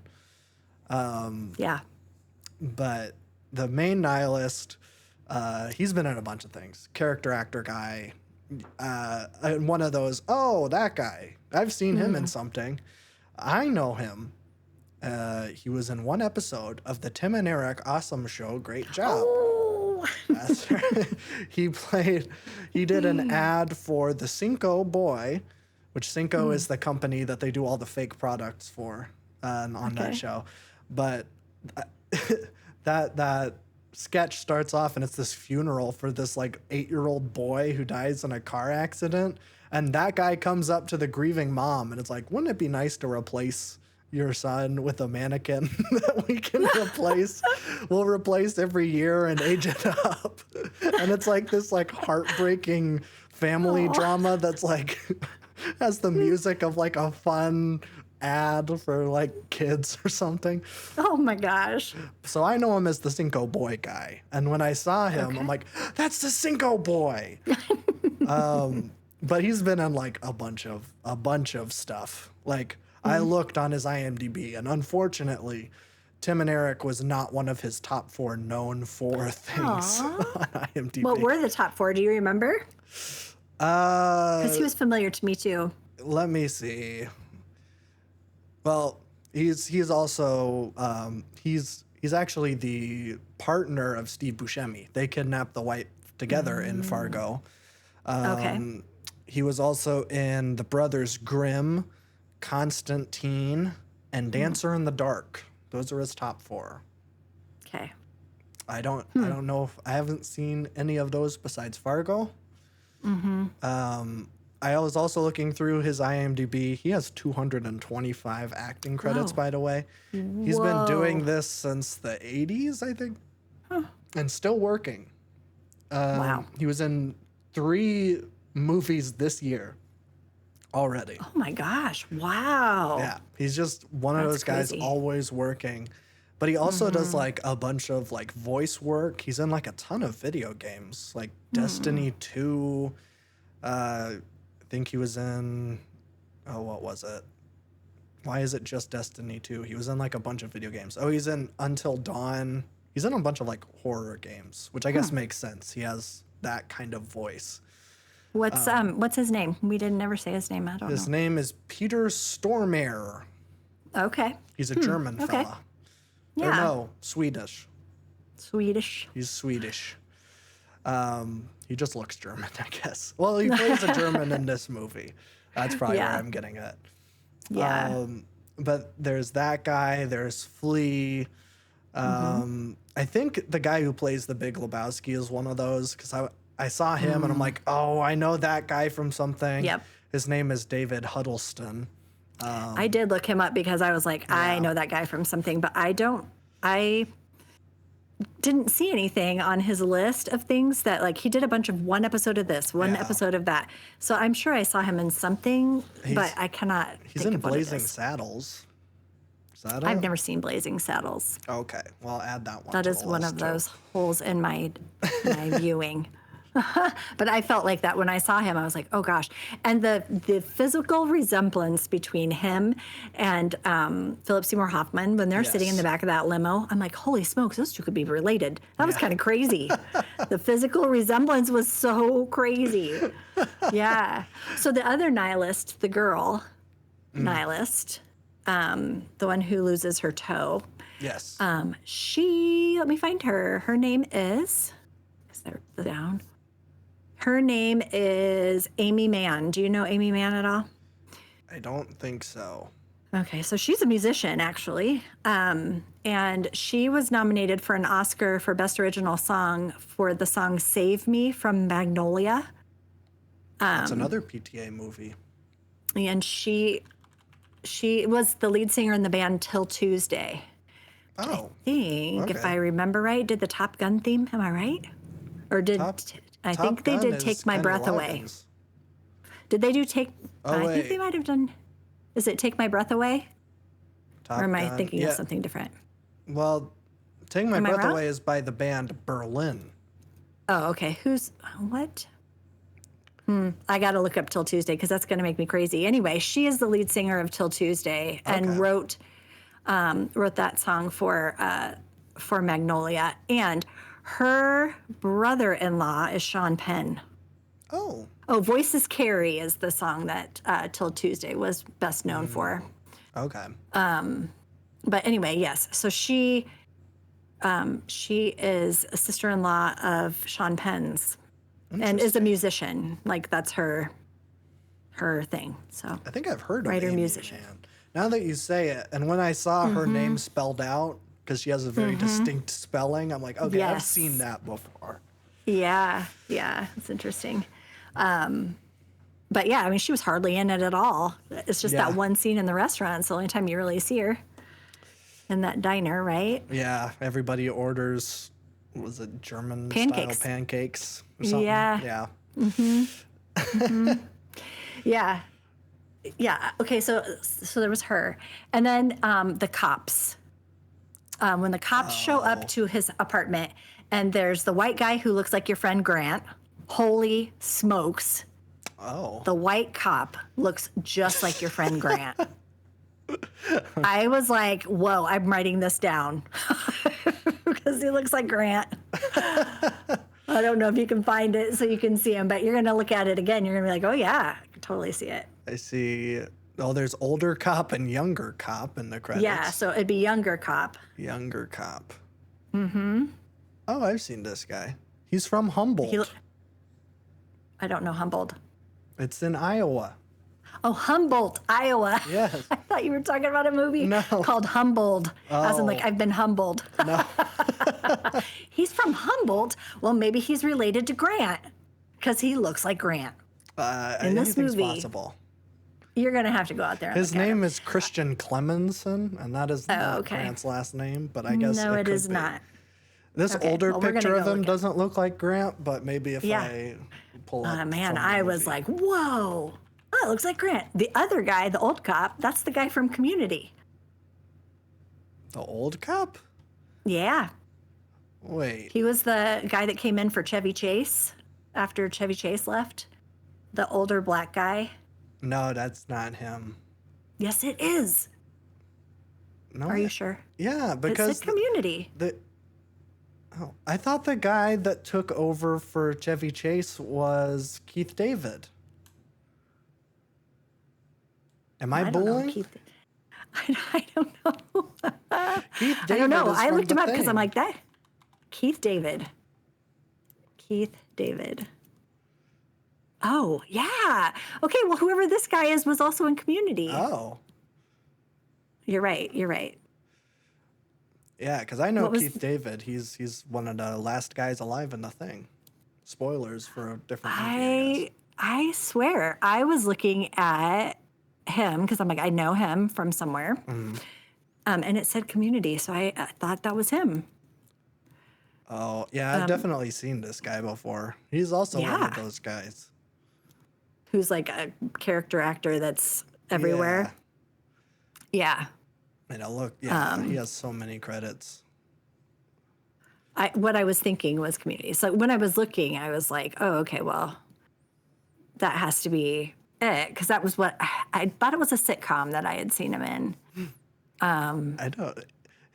Yeah. But the main nihilist, he's been in a bunch of things. Character actor guy. And one of those, that guy. I've seen him in something. I know him. He was in one episode of the Tim and Eric Awesome Show. Great job. Oh. That's right. He did an ad for the Cinco Boy, which Cinco is the company that they do all the fake products for on that show. But that sketch starts off and it's this funeral for this 8-year-old boy who dies in a car accident. And that guy comes up to the grieving mom and it's like, wouldn't it be nice to replace your son with a mannequin that we can replace? We'll replace every year and age it up. And it's this heartbreaking family drama that's has the music of a fun ad for kids or something. Oh my gosh. So I know him as the Cinco Boy guy. And when I saw him, I'm like, that's the Cinco Boy. But he's been in a bunch of stuff. I looked on his IMDb, and unfortunately, Tim and Eric was not one of his top 4 known for things on IMDb. What were the top 4? Do you remember? Because he was familiar to me too. Let me see. Well, he's also he's actually the partner of Steve Buscemi. They kidnapped the wife together in Fargo. Okay. He was also in The Brothers Grimm, Constantine, and Dancer in the Dark. Those are his top 4. Okay. I don't know if I haven't seen any of those besides Fargo. I was also looking through his IMDb. He has 225 acting credits, by the way. He's been doing this since the 80s, I think, and still working. Wow. He was in 3 movies this year already. Oh my gosh. Wow. Yeah, he's just one of those guys crazy. always working. But he also does a bunch of voice work. He's in a ton of video games, like Destiny 2. I think he was in, what was it? Why is it just Destiny 2? He was in a bunch of video games. Oh, he's in Until Dawn. He's in a bunch of horror games, which I guess makes sense. He has that kind of voice. What's his name? We didn't ever say his name. I don't know. His name is Peter Stormare. Okay. He's a German fella. Yeah. Or no, Swedish. Swedish. He's Swedish. He just looks German, I guess. Well, he plays a German in this movie. That's probably where I'm getting at. Yeah. But there's that guy. There's Flea. I think the guy who plays the Big Lebowski is one of those because I saw him and I'm like, oh, I know that guy from something. Yep. His name is David Huddleston. I did look him up because I was like, I know that guy from something, but I didn't see anything on his list of things that, like, he did a bunch of one episode of this, one episode of that. So I'm sure I saw him in something, but I cannot He's think in of what it Blazing is. Saddles. Is that I've it? never seen Blazing Saddles. Okay, well, I'll add that one. That to is the one list, of too. those holes in my viewing. But I felt like that when I saw him. I was like, oh gosh. And the physical resemblance between him and Philip Seymour Hoffman, when they're sitting in the back of that limo, I'm like, holy smokes, those two could be related. That was kind of crazy. The physical resemblance was so crazy. Yeah. So the other nihilist, the girl nihilist, the one who loses her toe, Yes. let me find her. Her name is they're down. Her name is Amy Mann. Do you know Amy Mann at all? I don't think so. Okay, so she's a musician, actually. And she was nominated for an Oscar for Best Original Song for the song Save Me from Magnolia. That's another PTA movie. And she was the lead singer in the band Till Tuesday. Oh. I think, if okay. I remember right, did the Top Gun theme. Am I right? Or did I Top think they Gun did is Take My Kenny Breath Away? Loggins. Did they do Take? Oh, I think wait. they might have done. Is it Take My Breath Away? Top Or am I Gun. thinking of something different? Well, Take My Am I Breath wrong? Away is by the band Berlin. Oh, okay. Who's what? I got to look up Till Tuesday because that's going to make me crazy. Anyway, she is the lead singer of Till Tuesday and Okay. wrote that song for Magnolia. And her brother-in-law is Sean Penn. Oh. Oh, Voices Carry is the song that Till Tuesday was best known for. Okay. But anyway, yes. So she is a sister-in-law of Sean Penn's and is a musician. Like, that's her thing. So I think I've heard of writer, Amy musician. Mann. Now that you say it, and when I saw her name spelled out, because she has a very distinct spelling, I'm like, okay, I've Yes. seen that before. Yeah, it's interesting. But yeah, I mean, she was hardly in it at all. It's just Yeah. that one scene in the restaurant. It's the only time you really see her in that diner, right? Yeah, everybody orders, what was it, German Pancakes. style pancakes or something? Yeah. Yeah. Yeah. Okay. So there was her, and then the cops. When the cops show up to his apartment, and there's the white guy who looks like your friend Grant. Holy smokes! Oh. The white cop looks just like your friend Grant. I was like, "Whoa!" I'm writing this down because he looks like Grant. I don't know if you can find it so you can see him, but you're gonna look at it again. You're gonna be like, "Oh yeah, I can totally see it." I see. Oh, there's older cop and younger cop in the credits. Yeah, so it'd be younger cop. Younger cop. Mm-hmm. Oh, I've seen this guy. He's from Humboldt. I don't know Humboldt. It's in Iowa. Oh, Humboldt, Iowa. Yes. I thought you were talking about a movie No. called Humboldt, as in like I've been humbled. No. He's from Humboldt. Well, maybe he's related to Grant because he looks like Grant. In this anything's movie, possible. You're gonna have to go out there. And His look at name him. is Christian Clemenson, and that is not okay. Grant's last name, but I guess No, it could is be. not. This Okay, older well, we're gonna picture of go him look at- doesn't look like Grant, but maybe if Yeah. I pull up. Man, from the I was movie. like, whoa. Oh, it looks like Grant. The other guy, the old cop, that's the guy from Community. The old cop? Yeah. Wait. He was the guy that came in for Chevy Chase after Chevy Chase left. The older black guy. No, that's not him. Yes, it is. No. Are you sure? Yeah, It because said Community. Oh, I thought the guy that took over for Chevy Chase was Keith David. Am I I don't know. bullying? Keith. I don't know. Keith David I don't know. is I from looked The him up because I'm Thing. like that. Keith David. Keith David. Oh, yeah. Okay, well, whoever this guy is was also in Community. Oh. You're right. You're right. Yeah, because I know What was- Keith David. He's one of the last guys alive in The Thing. Spoilers for a different movie, I guess. I swear, I was looking at him because I'm like, I know him from somewhere. Mm-hmm. And it said Community, so I thought that was him. Oh, yeah, I've definitely seen this guy before. He's also one of those guys. Who's like a character actor that's everywhere. Yeah. And he has so many credits. What I was thinking was Community. So when I was looking, I was like, oh, okay, well, that has to be it. Because that was what I thought it was a sitcom that I had seen him in. I don't.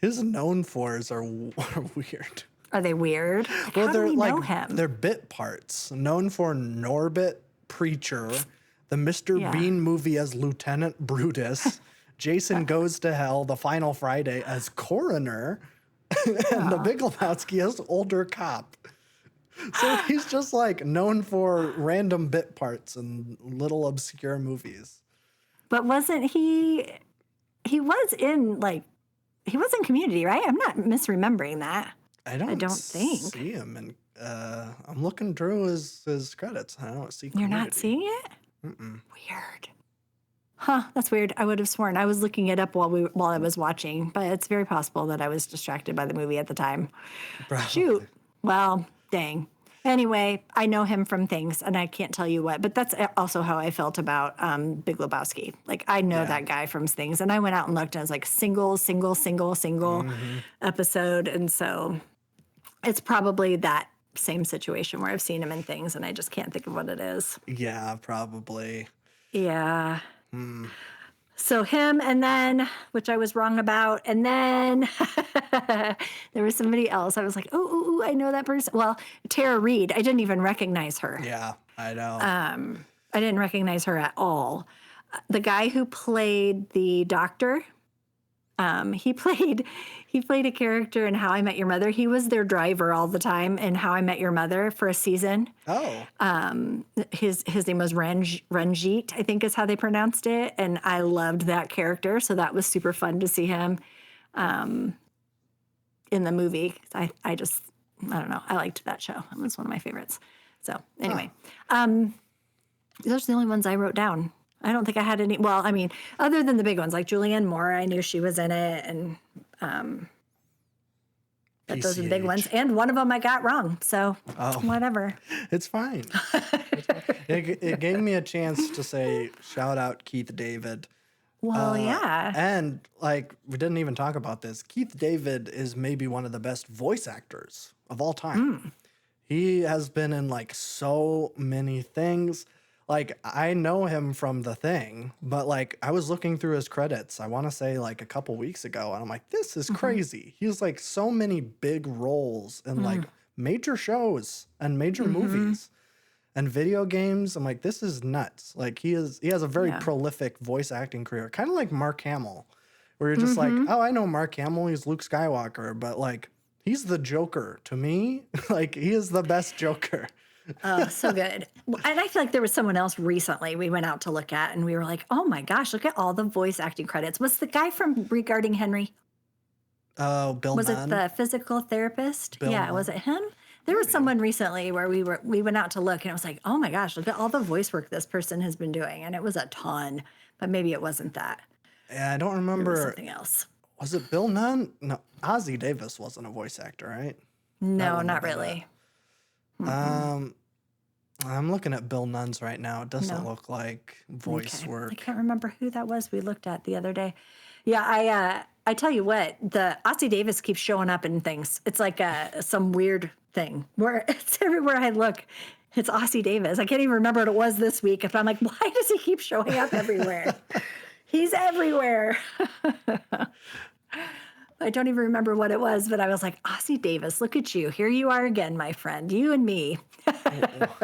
His known fors are weird. Are they weird? Well, how they're do we like know him? they're bit parts. Known for Norbit Preacher, the Mr. Bean movie as Lieutenant Brutus, Jason Goes to Hell, The Final Friday as Coroner, and The Big Lebowski as older cop. So he's just like known for random bit parts in little obscure movies. But wasn't he? He was in Community, right? I'm not misremembering that. I don't think. see him, and I'm looking through his credits. I don't see. You're not seeing it? Weird. Huh? That's weird. I would have sworn I was looking it up while I was watching, but it's very possible that I was distracted by the movie at the time. Probably. Shoot. Well, dang. Anyway, I know him from things, and I can't tell you what, but that's also how I felt about Big Lebowski. Like, I know that guy from things, and I went out and looked, and I was like, single episode, and so it's probably that same situation where I've seen him in things, and I just can't think of what it is. Yeah, probably. Yeah. So him, and then, which I was wrong about, and then there was somebody else. I was like, oh, I know that person. Well, Tara Reid. I didn't even recognize her. Yeah, I know. I didn't recognize her at all. The guy who played the doctor, he played a character in How I Met Your Mother. He was their driver all the time in How I Met Your Mother for a season. Oh. His name was Ranjit, I think is how they pronounced it, and I loved that character. So that was super fun to see him in the movie. I don't know. I liked that show. It was one of my favorites. So anyway, those are the only ones I wrote down. I don't think I had any. Well, I mean, other than the big ones, like Julianne Moore, I knew she was in it, and but those are the big ones. And one of them I got wrong, so whatever. It's fine. It gave me a chance to say shout out Keith David. Well, yeah. And like we didn't even talk about this. Keith David is maybe one of the best voice actors of all time. He has been in like so many things. Like, I know him from The Thing, but, like, I was looking through his credits, I want to say, like, a couple weeks ago, and I'm like, this is crazy. He has, like, so many big roles in, like, major shows and major movies and video games. I'm like, this is nuts. Like, he has a very prolific voice acting career, kind of like Mark Hamill, where you're just like, oh, I know Mark Hamill, he's Luke Skywalker, but, like, he's the Joker to me. Like, he is the best Joker. Oh, so good. And I feel like there was someone else recently we went out to look at, and we were like, oh my gosh, look at all the voice acting credits. Was the guy from Regarding Henry? Oh, Bill Was Nunn? it the physical therapist? Bill yeah, Nunn. was it him? There was someone recently where we went out to look, and it was like, oh my gosh, look at all the voice work this person has been doing. And it was a ton, but maybe it wasn't that. Yeah, I don't It remember. was something else. Was it Bill Nunn? No, Ozzie Davis wasn't a voice actor, right? No, not really. I'm looking at Bill Nunn's right now. It doesn't look like voice work. I can't remember who that was we looked at the other day. Yeah, I tell you what, the Ozzie Davis keeps showing up in things. It's like some weird thing where it's everywhere I look. It's Ozzie Davis. I can't even remember what it was this week. If I'm like, why does he keep showing up everywhere? He's everywhere. I don't even remember what it was, but I was like, Ozzie Davis, look at you. Here you are again, my friend. You and me.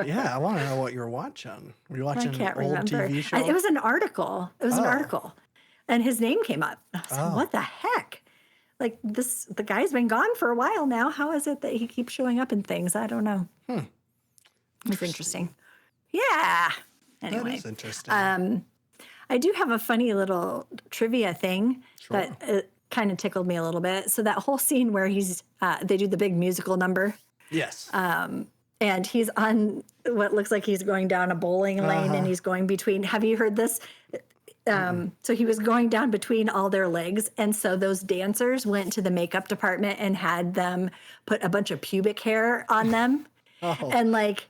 Yeah, I want to know what you're watching. Were you watching I can't an old remember. TV show? It was an article. It was an article. And his name came up. I was like, what the heck? Like the guy's been gone for a while now. How is it that he keeps showing up in things? I don't know. It's interesting. Yeah. Anyway. That is interesting. I do have a funny little trivia thing that kind of tickled me a little bit. So that whole scene where they do the big musical number. Yes. And he's on what looks like he's going down a bowling lane and he's going between. Have you heard this? So he was going down between all their legs. And so those dancers went to the makeup department and had them put a bunch of pubic hair on them. Oh. And like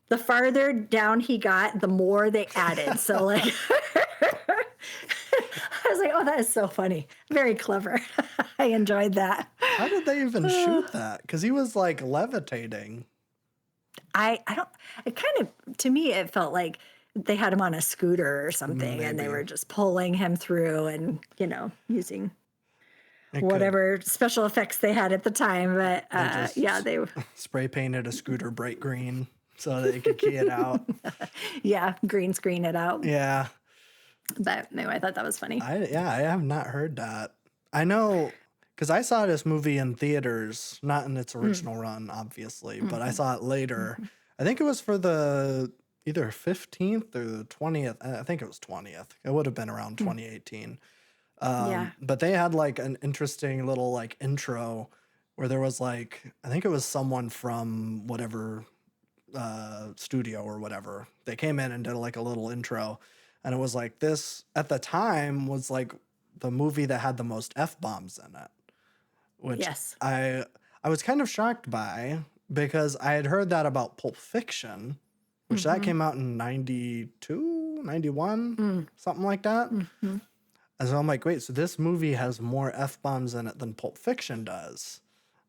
the farther down he got, the more they added. So like, I was like, oh, that is so funny. Very clever. I enjoyed that. How did they even shoot that? Because he was like levitating. I don't, it kind of, to me, it felt like they had him on a scooter or something and they Maybe. were just pulling him through and, using It whatever special effects they had at the time. But just- yeah, they, spray painted a scooter bright green so that you could key it out. yeah, green screen it out. Yeah. But anyway, I thought that was funny. I have not heard that. I know because I saw this movie in theaters, not in its original run, obviously, but I saw it later. I think it was for the either 15th or the 20th. I think it was 20th. It would have been around 2018. Yeah. But they had like an interesting little like intro where there was like, I think it was someone from whatever studio or whatever. They came in and did like a little intro. And it was like this, at the time, was like the movie that had the most F-bombs in it. Which Yes. I was kind of shocked by because I had heard that about Pulp Fiction, which that came out in 92, 91, something like that. And so I'm like, wait, so this movie has more F-bombs in it than Pulp Fiction does.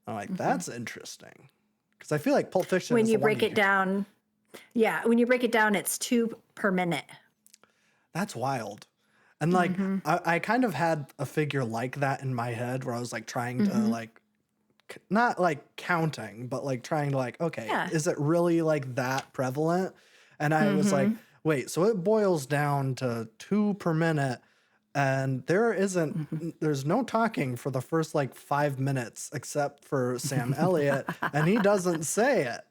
I'm like, that's interesting. Because I feel like Pulp Fiction When is you the one break it down, yeah, when you break it down, it's 2 per minute. That's wild. And like, I kind of had a figure like that in my head where I was like trying to like, not like counting, but like trying to like, okay, Yeah. is it really like that prevalent? And I was like, wait, so it boils down to 2 per minute. And there's no talking for the first like 5 minutes except for Sam Elliott. And he doesn't say it.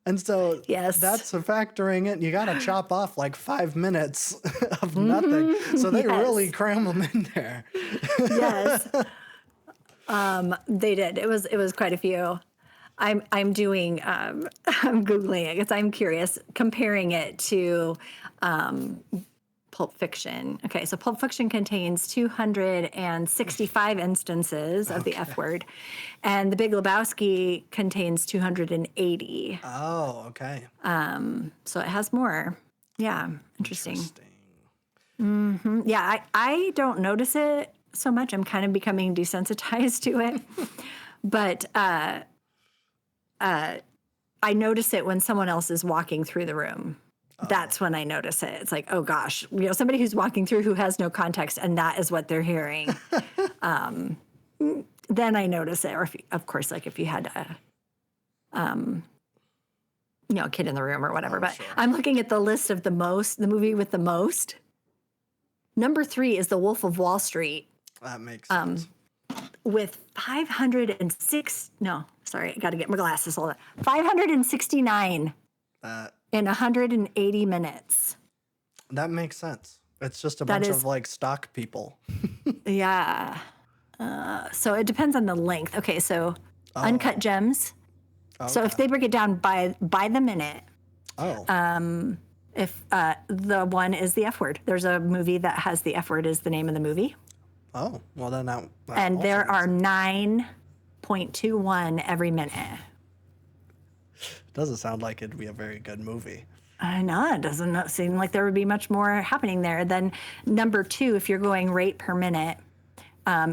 And so Yes. that's factoring it. You got to chop off like 5 minutes of nothing. So they really cram them in there. Yes. They did. It was quite a few. I'm doing I'm Googling it because I'm curious, comparing it to Pulp Fiction. Okay, so Pulp Fiction contains 265 instances of the F word, and The Big Lebowski contains 280. Oh, okay. So it has more. Yeah, interesting. Yeah, I don't notice it so much. I'm kind of becoming desensitized to it, but I notice it when someone else is walking through the room. That's when I notice it. It's like, oh gosh, somebody who's walking through who has no context, and that is what they're hearing. Then I notice it. Or of course, like if you had a kid in the room or whatever. But sure. I'm looking at the list of the movie with the most. Number 3 is The Wolf of Wall Street That makes sense. with 506. No, sorry, I got to get my glasses. Hold on. 569 in 180 minutes. That makes sense. It's just a That bunch is- of like stock people. Yeah. So it depends on the length. Okay, so Uncut Gems. So if they break it down by the minute, if the one is the F word, there's a movie that has the F word as the name of the movie. Oh, well then that And also there makes are 9.21 every minute. doesn't sound like it'd be a very good movie. I know, it doesn't seem like there would be much more happening there. Then number 2, if you're going rate per minute,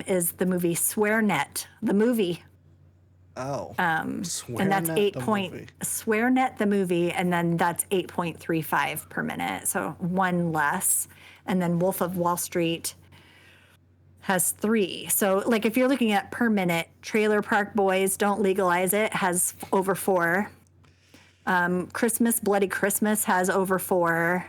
is the movie SwearNet, the movie. Oh. And that's 8 point, SwearNet the movie, and then that's 8.35 per minute. So 1 less. And then Wolf of Wall Street has 3. So like if you're looking at per minute, Trailer Park Boys, Don't Legalize It has over 4. Bloody Christmas has over 4.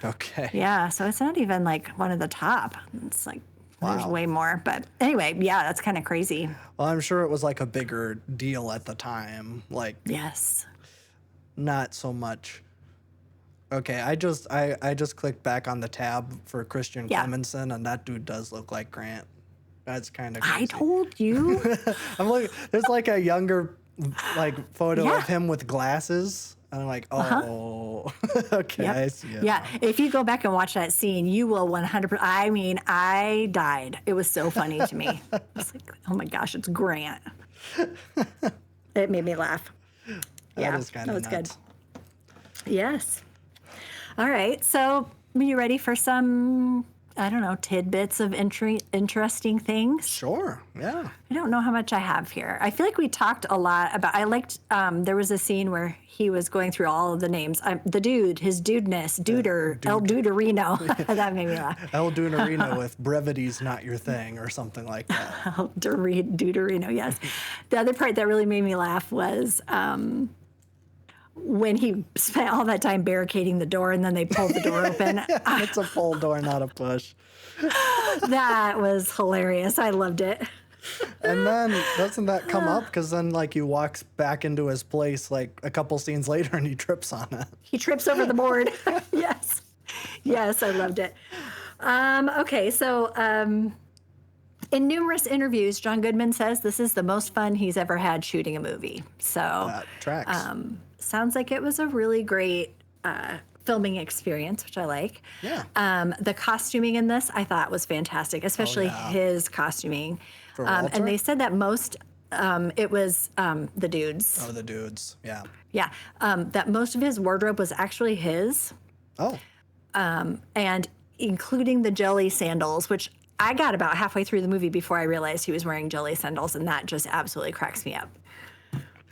Okay. Yeah, so it's not even like one of the top. It's like there's Wow. way more. But anyway, yeah, that's kind of crazy. Well, I'm sure it was like a bigger deal at the time. Like Yes. not so much. Okay, I just clicked back on the tab for Christian Yeah. Clemenson, and that dude does look like Grant. That's kind of crazy. I told you. I'm like, there's like a younger like photo Yeah. of him with glasses, And I'm like, oh, okay, Yep. I see it. Yeah. now. If you go back and watch that scene, you will 100%. I mean, I died. It was so funny to me. I was like, oh my gosh, it's Grant. It made me laugh. That is kind that of was nuts. good. Yes. All right. So, are you ready for some, I don't know, tidbits of interesting things? Sure, yeah. I don't know how much I have here. I feel like we talked a lot about, I liked, there was a scene where he was going through all of the names. The dude, his dudeness, Duder, El Duderino. That made me laugh. El Duderino with brevity's not your thing or something like that. El Duderino, yes. The other part that really made me laugh was when he spent all that time barricading the door and then they pulled the door open. It's a pull door, not a push. That was hilarious. I loved it. And then doesn't that come up? Because then like he walks back into his place like a couple scenes later and he trips on it. He trips over the board. Yes. Yes, I loved it. Okay, so in numerous interviews, John Goodman says this is the most fun he's ever had shooting a movie. So That tracks. sounds like it was a really great filming experience, which I like. Yeah. The costuming in this I thought was fantastic, especially his costuming. For And Walter? they said that most, it was the dudes. Oh, the dudes. Yeah. Yeah. That most of his wardrobe was actually his. Oh. And including the jelly sandals, which I got about halfway through the movie before I realized he was wearing jelly sandals, and that just absolutely cracks me up.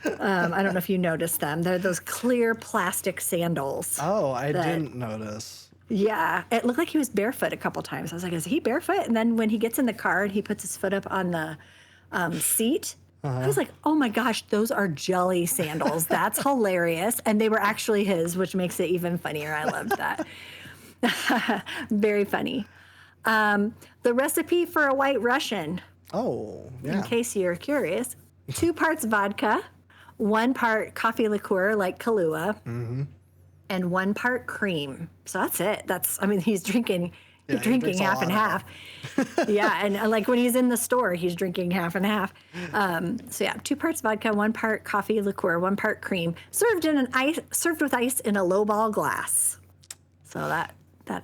I don't know if you noticed them. They're those clear plastic sandals. Oh, I didn't notice. Yeah, it looked like he was barefoot a couple times. I was like, is he barefoot? And then when he gets in the car and he puts his foot up on the seat, I was like, oh my gosh, those are jelly sandals. That's hilarious. And they were actually his, which makes it even funnier. I loved that. Very funny. The recipe for a White Russian, Oh, in yeah. case you're curious, 2 parts vodka, 1 part coffee liqueur like Kahlua, and 1 part cream. So that's it. He's drinking. Yeah, He's he drinking drinks a half lot and of half. Yeah, and like when he's in the store, he's drinking half and half. So yeah, 2 parts vodka, 1 part coffee liqueur, 1 part cream, served with ice in a lowball glass. So that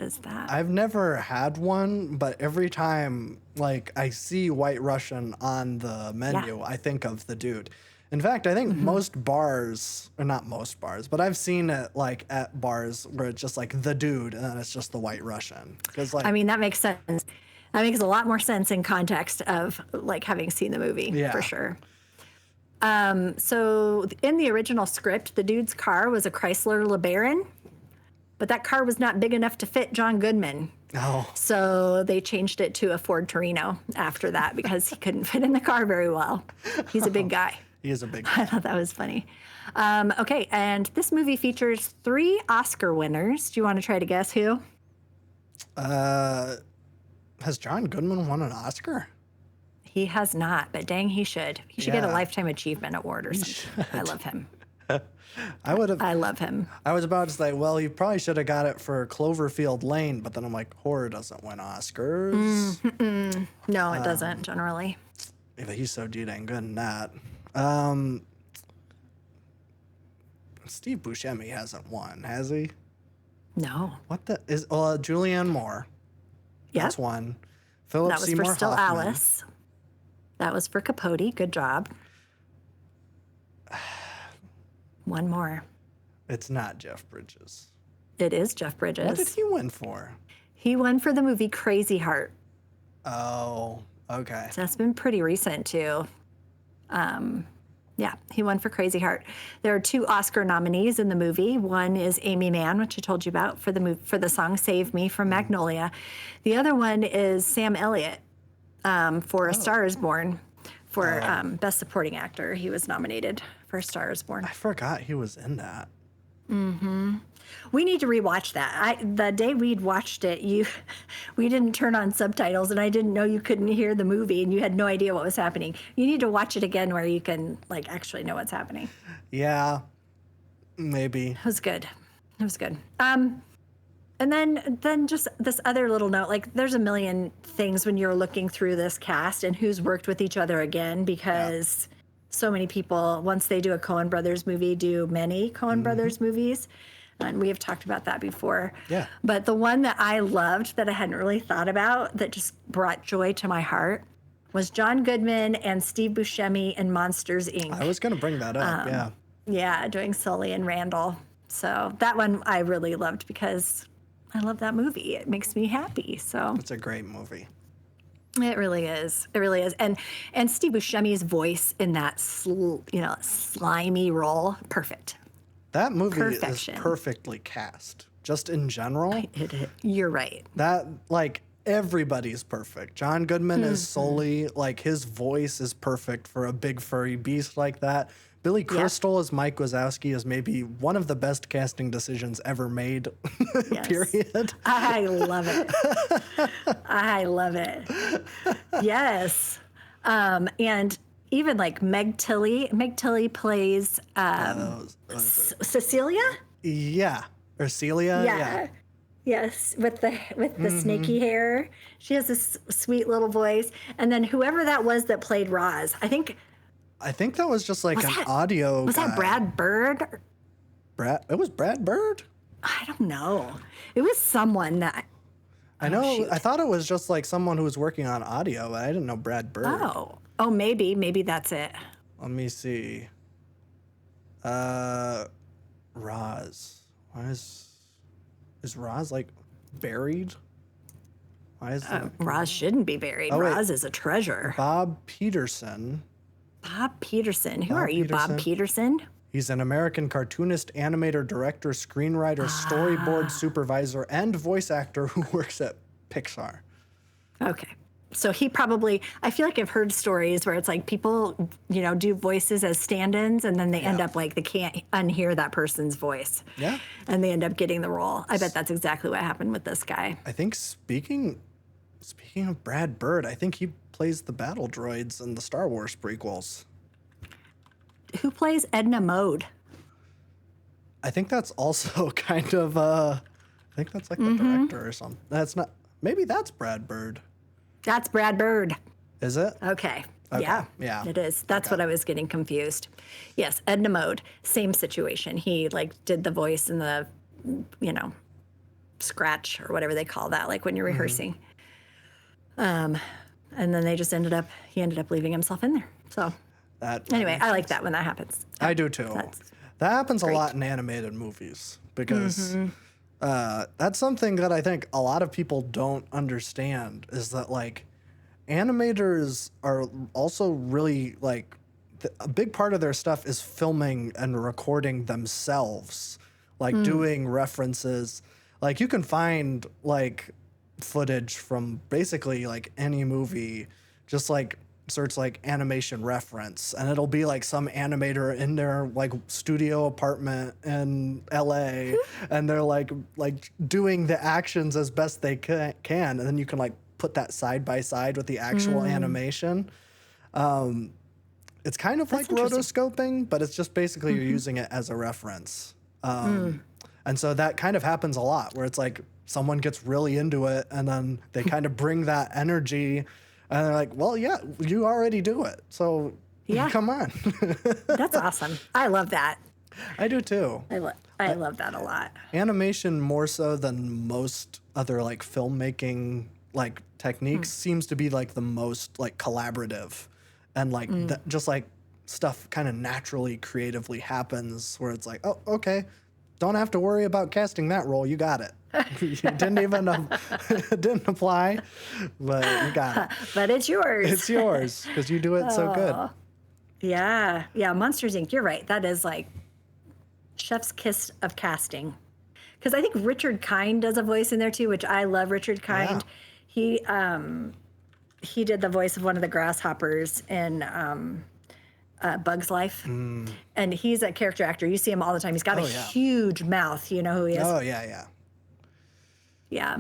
is that. I've never had one, but every time like I see White Russian on the menu, I think of the dude. In fact, I think most bars, or not most bars, but I've seen it like at bars where it's just like the dude and then it's just the White Russian. Because like, I mean, that makes sense. That makes a lot more sense in context of like having seen the movie, for sure. So in the original script, the dude's car was a Chrysler LeBaron, but that car was not big enough to fit John Goodman. oh, So they changed it to a Ford Torino after that because he couldn't fit in the car very well. He's a big guy. he is a big I thought that was funny. Okay, and this movie features 3 Oscar winners. Do you want to try to guess who? Has John Goodman won an Oscar? He has not, but dang, he should. He should get a Yeah. Lifetime Achievement Award or something. I love him. I would have. I love him. I was about to say, well, he probably should have got it for Cloverfield Lane, but then I'm like, horror doesn't win Oscars. No, it doesn't generally. Yeah, but he's so dang good in that. Steve Buscemi hasn't won, has he? No. What the is? Well, Julianne Moore. Yep. That's one. Philip That was Seymour for Still Hoffman. Alice. That was for Capote. Good job. One more. It's not Jeff Bridges. It is Jeff Bridges. What did he win for? He won for the movie Crazy Heart. Oh, okay. So that's been pretty recent too. Yeah, he won for Crazy Heart. There are 2 Oscar nominees in the movie. One is Amy Mann, which I told you about for the song "Save Me" from Magnolia. The other one is Sam Elliott for A Star Is Born for Best Supporting Actor. He was nominated for A Star Is Born. I forgot he was in that. We need to rewatch that. The day we'd watched it, we didn't turn on subtitles, and I didn't know you couldn't hear the movie, and you had no idea what was happening. You need to watch it again where you can like actually know what's happening. Yeah, maybe. It was good. It was good. And then just this other little note, like there's a million things when you're looking through this cast and who's worked with each other again, because so many people, once they do a Coen Brothers movie, do many Coen Brothers movies. And we have talked about that before. Yeah. But the one that I loved that I hadn't really thought about that just brought joy to my heart was John Goodman and Steve Buscemi in Monsters, Inc. I was going to bring that up. Yeah. Yeah, doing Sully and Randall. So that one I really loved because I love that movie. It makes me happy. So It's a great movie. it really is. It really is. And Steve Buscemi's voice in that slimy role, perfect. That movie Perfection. is perfectly cast. Just in general. You're right. That, like, everybody's perfect. John Goodman is Sully. Like, his voice is perfect for a big furry beast like that. Billy Crystal as Mike Wazowski is maybe one of the best casting decisions ever made, period. I love it. I love it. Yes. And even like Meg Tilly plays Cecilia? Yeah. Or Celia? Yeah. Yes, with the snaky hair. She has this sweet little voice. And then whoever that was that played Roz, I think that was just like audio was guy. that Brad Bird? It was Brad Bird? I don't know. It was someone that I know. shoot. I thought it was just like someone who was working on audio, but I didn't know Brad Bird. Oh, maybe that's it. Let me see. Roz. Why is Roz like buried? Why is Roz shouldn't be buried. wait. Roz is a treasure. Bob Peterson? Bob Peterson. Who are you, Bob Peterson? He's an American cartoonist, animator, director, screenwriter, storyboard supervisor, and voice actor who works at Pixar. Okay. So he probably, I feel like I've heard stories where it's like people, do voices as stand-ins and then they end up like they can't unhear that person's voice. Yeah. And they end up getting the role. I bet that's exactly what happened with this guy. I think speaking of Brad Bird, I think he plays the battle droids in the Star Wars prequels. Who plays Edna Mode? I think that's also kind of I think that's like the director or something. That's not, maybe that's Brad Bird. That's Brad Bird. Is it? Okay. Yeah. It is. That's what I was getting confused. Yes, Edna Mode, same situation. He like did the voice in the, scratch or whatever they call that, like when you're rehearsing. And then he ended up leaving himself in there. So anyway, I like that when that happens. I do too. That happens a lot in animated movies because that's something that I think a lot of people don't understand is that like animators are also really like a big part of their stuff is filming and recording themselves, like doing references. Like you can find like footage from basically like any movie, just like search like animation reference and it'll be like some animator in their like studio apartment in LA and they're like doing the actions as best they can and then you can like put that side by side with the actual animation. It's kind of like rotoscoping, but it's just basically you're using it as a reference. And so that kind of happens a lot where it's like someone gets really into it and then they kind of bring that energy and they're like, well, yeah, you already do it. So come on. That's awesome. I love that. I do too. I love that a lot. Animation more so than most other like filmmaking like techniques seems to be like the most like collaborative and like just like stuff kind of naturally creatively happens where it's like, oh, okay. Don't have to worry about casting that role. You got it. You didn't even didn't apply, but you got it. But it's yours. It's yours because you do it so good. Yeah. Monsters Inc. You're right. That is like chef's kiss of casting. Because I think Richard Kind does a voice in there too, which I love. Richard Kind. Yeah. He did the voice of one of the grasshoppers in Bug's Life. And he's a character actor. You see him all the time. He's got a huge mouth. You know who he is? Oh, yeah. Yeah.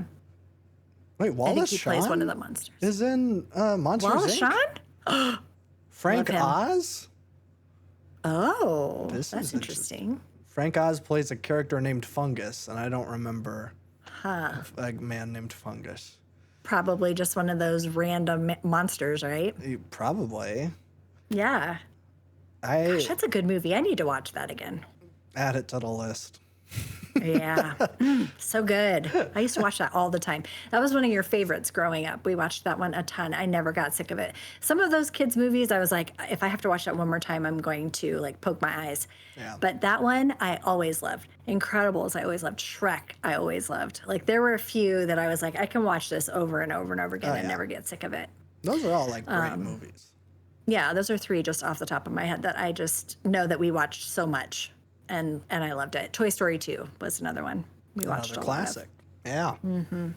Wait, Wallace I think he Shawn plays one of the monsters. is in Monsters Wallace Inc? Shawn? Frank Oz? Oh, This that's is interesting. Frank Oz plays a character named Fungus, and I don't remember a man named Fungus. Probably just one of those random monsters, right? Probably. Yeah. I That's a good movie. I need to watch that again. add it to the list. Yeah. So good. I used to watch that all the time. That was one of your favorites growing up. We watched that one a ton. I never got sick of it. Some of those kids' movies, I was like, if I have to watch that one more time, I'm going to like poke my eyes. Yeah. But that one, I always loved. Incredibles, I always loved. Shrek, I always loved. Like there were a few that I was like, I can watch this over and over and over again and never get sick of it. Those are all like great movies. Yeah, those are three just off the top of my head that I just know that we watched so much. And I loved it. Toy Story 2 was another one we watched. Another classic. Yeah. Mm-hmm.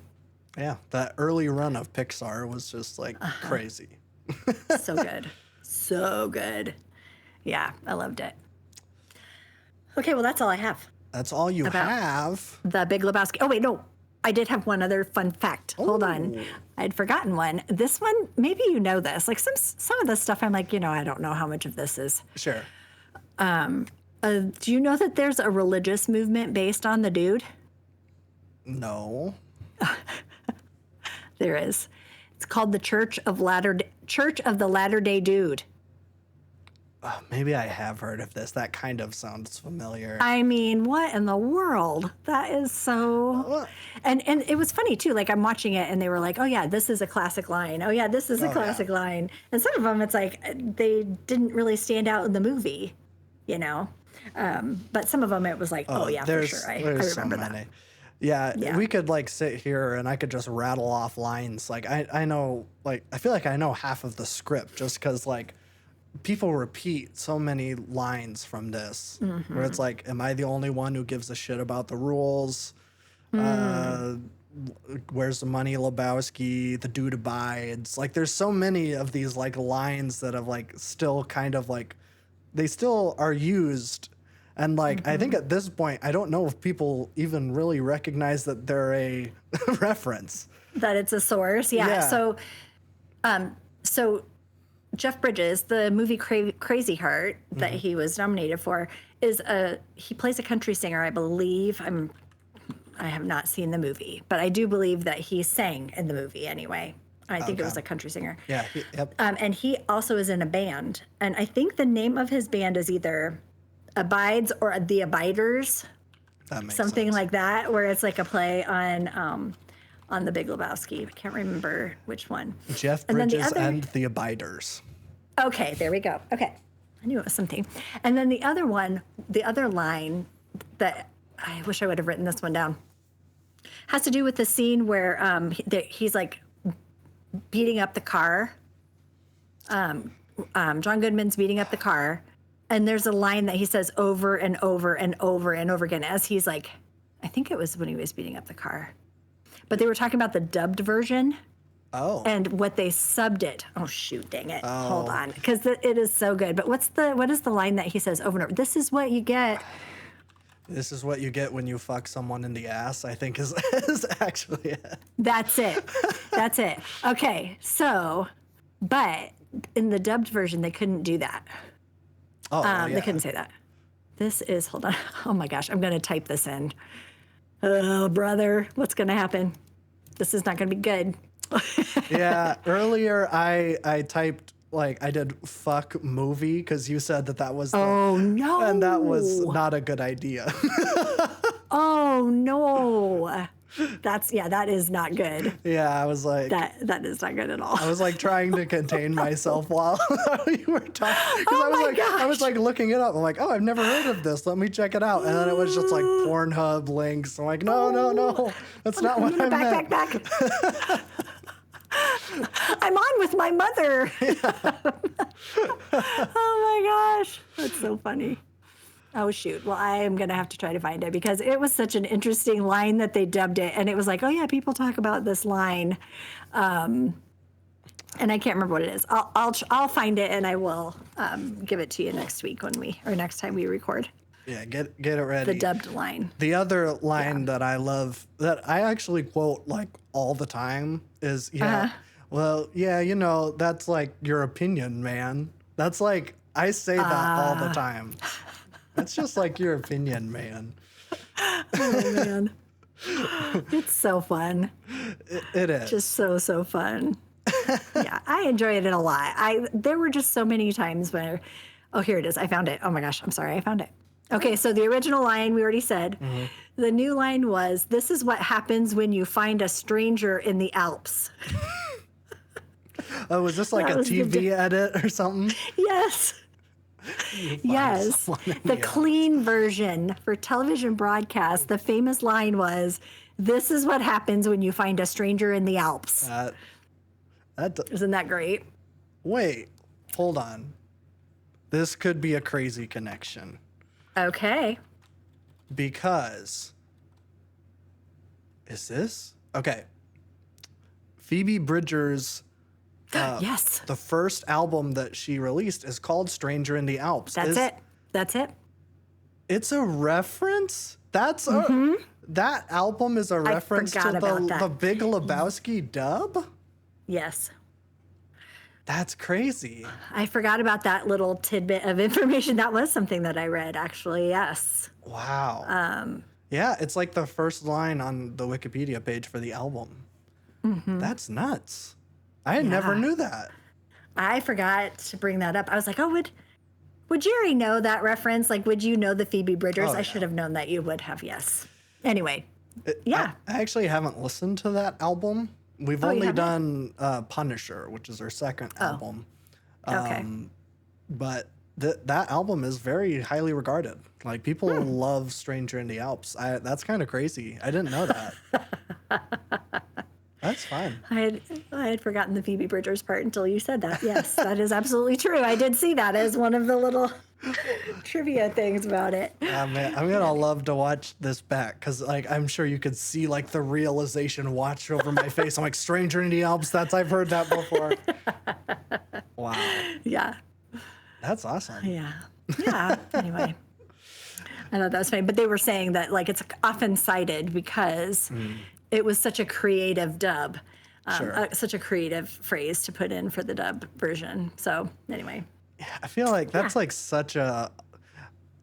Yeah. That early run of Pixar was just like crazy. So good. So good. Yeah, I loved it. Okay, well, that's all I have. That's all you have? The Big Lebowski. Oh, wait, no. I did have one other fun fact. Hold on. I'd forgotten one. This one, maybe you know this. Like some of the stuff, I'm like, I don't know how much of this is. Sure. Do you know that there's a religious movement based on the dude? No. There is. It's called the Church of the Latter-day Dude. Maybe I have heard of this. That kind of sounds familiar. I mean, what in the world? That is so... And it was funny, too. Like, I'm watching it, and they were like, oh, yeah, this is a classic line. Oh, yeah, this is a classic line. And some of them, it's like, they didn't really stand out in the movie, But some of them, it was like, oh yeah, for sure. I remember that. Yeah, we could like sit here and I could just rattle off lines. Like I know, like I feel like I know half of the script just because like people repeat so many lines from this where it's like, am I the only one who gives a shit about the rules? Where's the money, Lebowski? The dude abides. Like there's so many of these like lines that have like still kind of like they still are used. And like, I think at this point, I don't know if people even really recognize that they're a reference. That it's a source. Yeah. So Jeff Bridges, the movie Crazy Heart that he was nominated for, he plays a country singer, I believe. I have not seen the movie, but I do believe that he sang in the movie anyway. I think it was a country singer. Yeah. Yep. And he also is in a band. And I think the name of his band is either Abides or The Abiders. That makes something sense. like that, where it's like a play on the Big Lebowski. I can't remember which one. Jeff Bridges and the Abiders. Okay, there we go. Okay. I knew it was something. And then the other line that I wish I would have written this one down, has to do with the scene where he's like beating up the car. John Goodman's beating up the car. And there's a line that he says over and over and over and over again as he's like, I think it was when he was beating up the car. But they were talking about the dubbed version. Oh. And what they subbed it. Oh, shoot, dang it. Oh. Hold on. Because it is so good. But what is the line that he says over and over? This is what you get. This is what you get when you fuck someone in the ass, I think is actually it. That's it. That's it. Okay. So, but in the dubbed version, they couldn't do that. Oh, yeah. They couldn't say that. This is, hold on. Oh my gosh, I'm going to type this in. Oh, brother, what's going to happen? This is not going to be good. Yeah, earlier I typed, like, I did fuck movie because you said that was oh, no. And that was not a good idea. Oh, no. That is not good. Yeah, I was like... That is not good at all. I was like trying to contain myself while you were talking. Because I was like looking it up. I'm like, oh, I've never heard of this. Let me check it out. And then it was just like Pornhub links. I'm like, no. That's not what I meant. Back. I'm on with my mother. Oh my gosh. That's so funny. Oh, shoot. Well, I am going to have to try to find it because it was such an interesting line that they dubbed it. And it was like, oh, yeah, people talk about this line. And I can't remember what it is. I'll find it and I will give it to you next week next time we record. Yeah, get it ready. The dubbed line. The other line that I love, that I actually quote like all the time is, well, yeah, that's like your opinion, man. That's like, I say that all the time. That's just like your opinion, man. Oh, man. It's so fun. It is. Just so fun. Yeah, I enjoyed it a lot. There were just so many times where Oh, here it is. I found it. Oh my gosh. I'm sorry. I found it. Okay, so the original line we already said. Mm-hmm. The new line was, "This is what happens when you find a stranger in the Alps." Oh, was this like a TV edit or something? Yes. Yes. The clean version for television broadcast, the famous line was, "This is what happens when you find a stranger in the Alps." Isn't that great? Wait, hold on. This could be a crazy connection. Okay. Because is this? Okay. Phoebe Bridgers' yes. The first album that she released is called Stranger in the Alps. That's it. It's a reference? That album is a reference to the Big Lebowski dub? Yes. That's crazy. I forgot about that little tidbit of information. That was something that I read, actually. Yes. Wow. Yeah, it's like the first line on the Wikipedia page for the album. Mm-hmm. That's nuts. I never knew that. I forgot to bring that up. I was like, oh, would Jerry know that reference? Like, would you know the Phoebe Bridgers? I should have known that you would have, yes. Anyway, I actually haven't listened to that album. We've only done Punisher, which is her second album. Okay. But that album is very highly regarded. Like, people love Stranger in the Alps. That's kind of crazy. I didn't know that. That's fine. I had forgotten the Phoebe Bridgers part until you said that. Yes, that is absolutely true. I did see that as one of the little trivia things about it. Man, I'm gonna love to watch this back because, like, I'm sure you could see like the realization watch over my face. I'm like, Stranger in the Alps. I've heard that before. Wow. Yeah. That's awesome. Yeah. Yeah. Anyway, I thought that was funny, but they were saying that like it's often cited because it was such a creative dub, such a creative phrase to put in for the dub version. So anyway. I feel like that's like such a,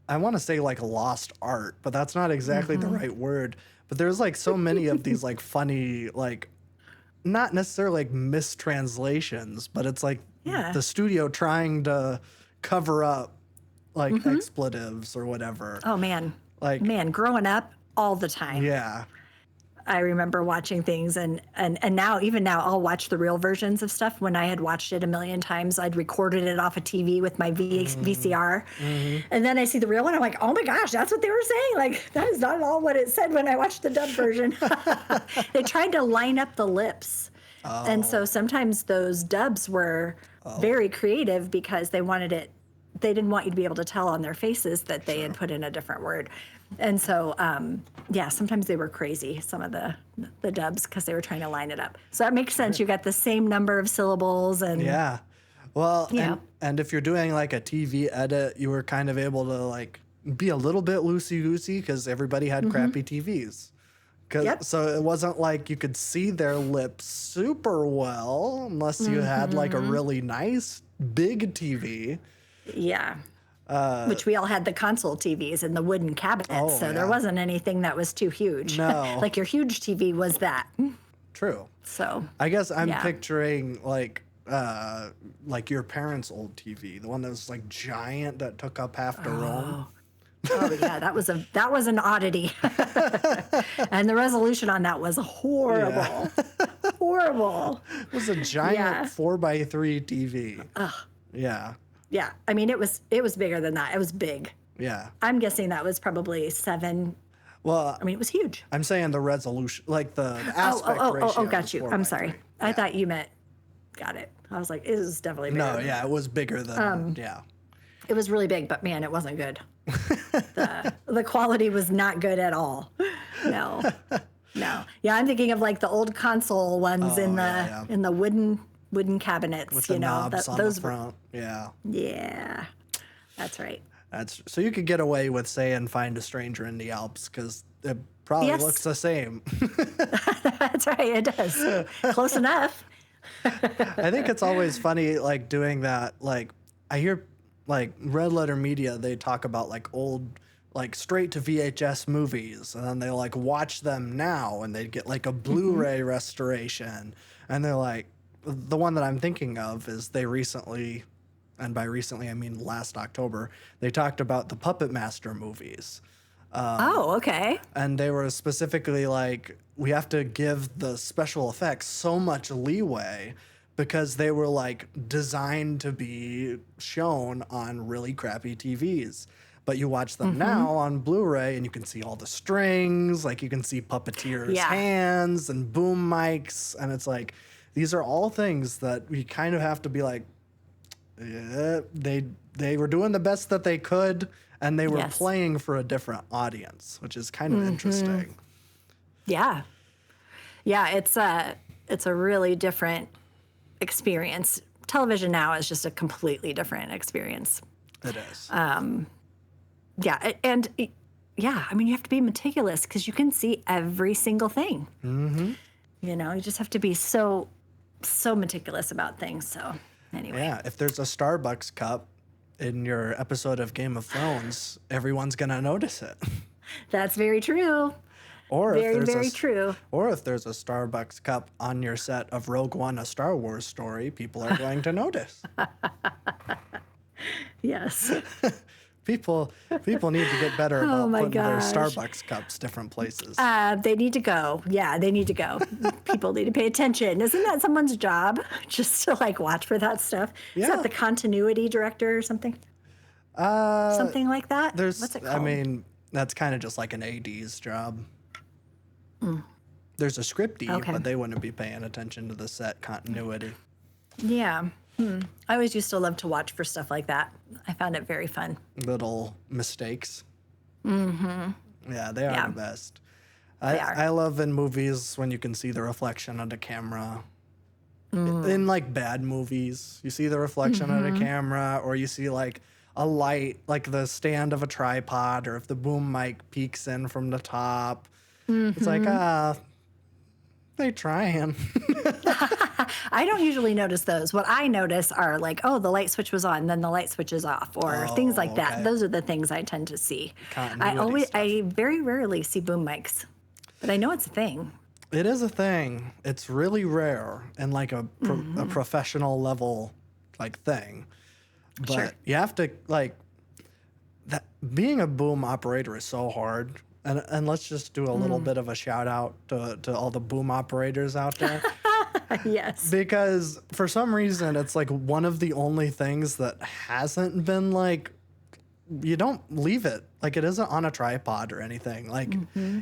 I want to say like lost art, but that's not exactly the right word. But there's like so many of these like funny, like not necessarily like mistranslations, but it's like the studio trying to cover up like expletives or whatever. Oh man. Growing up all the time. Yeah. I remember watching things and now, even now, I'll watch the real versions of stuff. When I had watched it a million times, I'd recorded it off a TV with my VCR. And then I see the real one. I'm like, oh my gosh, that's what they were saying. Like, that is not at all what it said when I watched the dub version. They tried to line up the lips. Oh. And so sometimes those dubs were very creative because they didn't want you to be able to tell on their faces that they had put in a different word. And so, sometimes they were crazy, some of the dubs, because they were trying to line it up. So that makes sense. You got the same number of syllables. And yeah. Well, and if you're doing like a TV edit, you were kind of able to like be a little bit loosey-goosey because everybody had crappy TVs. So it wasn't like you could see their lips super well unless you had like a really nice big TV. Yeah. Which we all had the console TVs and the wooden cabinets, so there wasn't anything that was too huge. No. Like your huge TV was that. True. So I guess I'm picturing like your parents' old TV, the one that was like giant that took up half the room. Oh yeah, that was an oddity. And the resolution on that was horrible. Yeah. Horrible. It was a giant 4x3 TV. Yeah. Yeah, I mean it was bigger than that. It was big. Yeah. I'm guessing that was probably 7. Well, I mean it was huge. I'm saying the resolution, like the aspect ratio. Oh, got you. I'm sorry. I thought you meant. Got it. I was like, it is definitely bigger. No, yeah, it was bigger than. It was really big, but man, it wasn't good. The quality was not good at all. No. Yeah, I'm thinking of like the old console ones in the wooden cabinets, with the knobs on the front. Yeah, that's right. So you could get away with saying "find a stranger in the Alps" because it probably looks the same. That's right, it does. Close enough. I think it's always funny, like doing that. Like I hear, like Red Letter Media, they talk about like old, like straight to VHS movies, and then they like watch them now, and they get like a Blu-ray restoration, and they're like. The one that I'm thinking of is they recently and by recently I mean last October, they talked about the Puppet Master movies. Oh, okay. And they were specifically like, we have to give the special effects so much leeway because they were like designed to be shown on really crappy TVs. But you watch them now on Blu-ray and you can see all the strings, like you can see puppeteers' hands and boom mics. And it's like, these are all things that we kind of have to be like, yeah, they were doing the best that they could, and they were playing for a different audience, which is kind of interesting. Yeah. Yeah, it's a really different experience. Television now is just a completely different experience. It is. Yeah, and yeah, I mean, you have to be meticulous because you can see every single thing. Mm-hmm. You know, you just have to be so meticulous about things. So anyway. Yeah, if there's a Starbucks cup in your episode of Game of Thrones, everyone's going to notice it. That's very true. Or very true. Or if there's a Starbucks cup on your set of Rogue One, a Star Wars story, people are going to notice. Yes. People need to get better about my putting their gosh. Starbucks cups different places. They need to go. Yeah, they need to go. People need to pay attention. Isn't that someone's job? Just to like watch for that stuff? Is Yeah. that the continuity director or something? Something like that? What's it called? I mean, that's kind of just like an AD's job. There's a scriptie, Okay. but they wouldn't be paying attention to the set continuity. Yeah. I always used to love to watch for stuff like that. I found it very fun. Little mistakes. Mm-hmm. Yeah, they are Yeah. the best. They are. I love in movies when you can see the reflection of the camera. In like bad movies, you see the reflection of the camera, or you see like a light, like the stand of a tripod, or if the boom mic peeks in from the top. It's like, they trying. I don't usually notice those. What I notice are like, oh, the light switch was on, then the light switch is off, or things like that. okay. Those are the things I tend to see. Continuity stuff. I very rarely see boom mics, but I know it's a thing. It is a thing. It's really rare and like a professional level like thing. But Sure. you have to like that being a boom operator is so hard. And let's just do a little bit of a shout out to all the boom operators out there. Yes. Because for some reason it's like one of the only things that hasn't been like, you don't leave it. Like it isn't on a tripod or anything. Like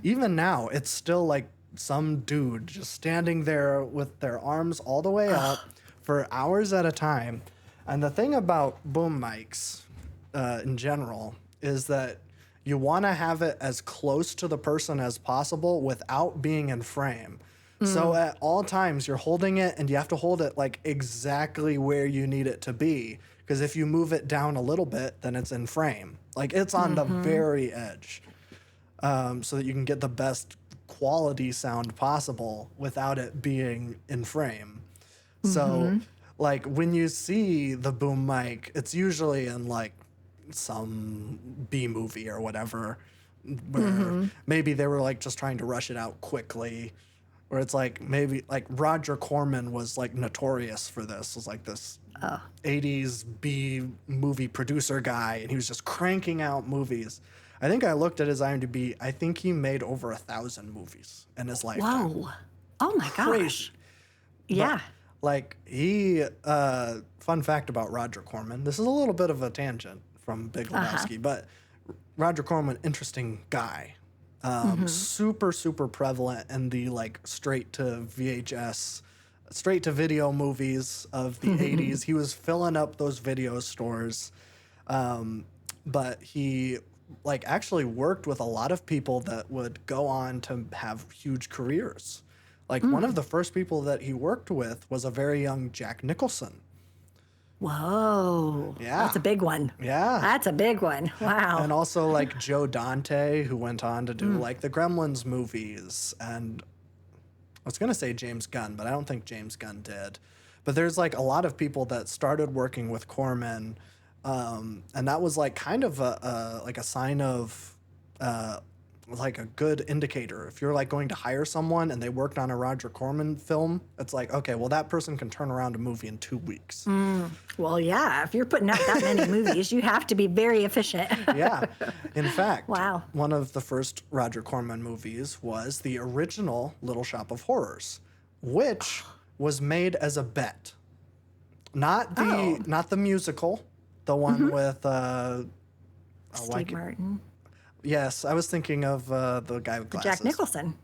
even now it's still like some dude just standing there with their arms all the way up for hours at a time. And the thing about boom mics in general is that you want to have it as close to the person as possible without being in frame. So at all times you're holding it and you have to hold it like exactly where you need it to be. Because if you move it down a little bit, then it's in frame. Like it's on the very edge. So that you can get the best quality sound possible without it being in frame. So like when you see the boom mic, it's usually in like some B movie or whatever, where maybe they were like just trying to rush it out quickly, or it's like maybe like Roger Corman was like notorious for this, was like this 80s B movie producer guy, and he was just cranking out movies. I think I looked at his IMDb. I think he made over 1,000 movies in his lifetime. Whoa. Oh my gosh. Crazy. Yeah. Like he, fun fact about Roger Corman. This is a little bit of a tangent from Big Lebowski, but Roger Corman, interesting guy. Super, super prevalent in the like straight to VHS, straight to video movies of the 80s. He was filling up those video stores. But he like actually worked with a lot of people that would go on to have huge careers. Like one of the first people that he worked with was a very young Jack Nicholson. Whoa. Yeah. That's a big one. Yeah. That's a big one. Wow. And also like Joe Dante, who went on to do like the Gremlins movies. And I was going to say James Gunn, but I don't think James Gunn did. But there's like a lot of people that started working with Corman. And that was like kind of a sign of like a good indicator. If you're like going to hire someone and they worked on a Roger Corman film, it's like, okay, well, that person can turn around a movie in 2 weeks. Well, yeah, if you're putting out that many movies, you have to be very efficient. Yeah. In fact, Wow. one of the first Roger Corman movies was the original Little Shop of Horrors, which was made as a bet. Not the musical, the one with Steve Martin. Yes, I was thinking of the guy with glasses. Jack Nicholson.